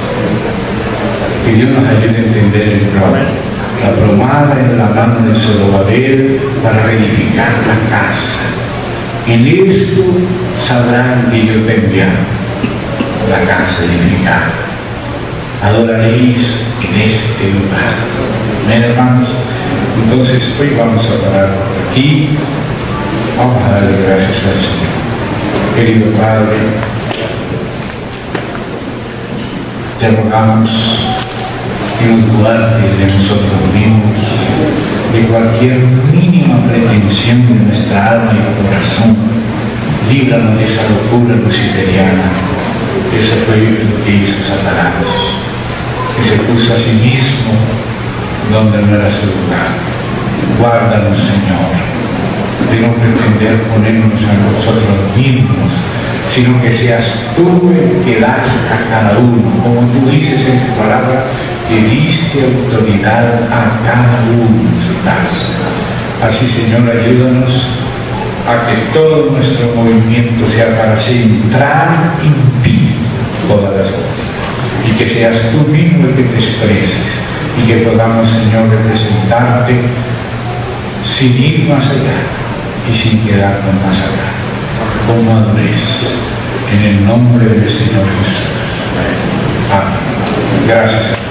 Que Dios nos ayude a entender el problema. La plomada en la mano de Zorobabel para reedificar la casa. En esto sabrán que yo te enviaré la casa edificada. Adoraréis en este lugar. Amén, hermanos. Entonces hoy vamos a parar aquí. Vamos a darle gracias al Señor. Querido Padre, te rogamos que nos guardes de nosotros mismos, de cualquier mínima pretensión de nuestra alma y corazón. Líbranos de esa locura luciferiana. Eso fue lo que hizo Satanás, que se puso a sí mismo donde no era su lugar. Guárdanos, Señor, de no pretender ponernos a nosotros mismos, sino que seas tú el que das a cada uno, como tú dices en tu palabra, que diste autoridad a cada uno en su casa. Así, Señor, ayúdanos a que todo nuestro movimiento sea para centrar en ti todas las cosas, y que seas tú mismo el que te expreses, y que podamos, Señor, representarte sin ir más allá y sin quedarnos más allá, con madurez, en el nombre del Señor Jesús. Amén. Gracias.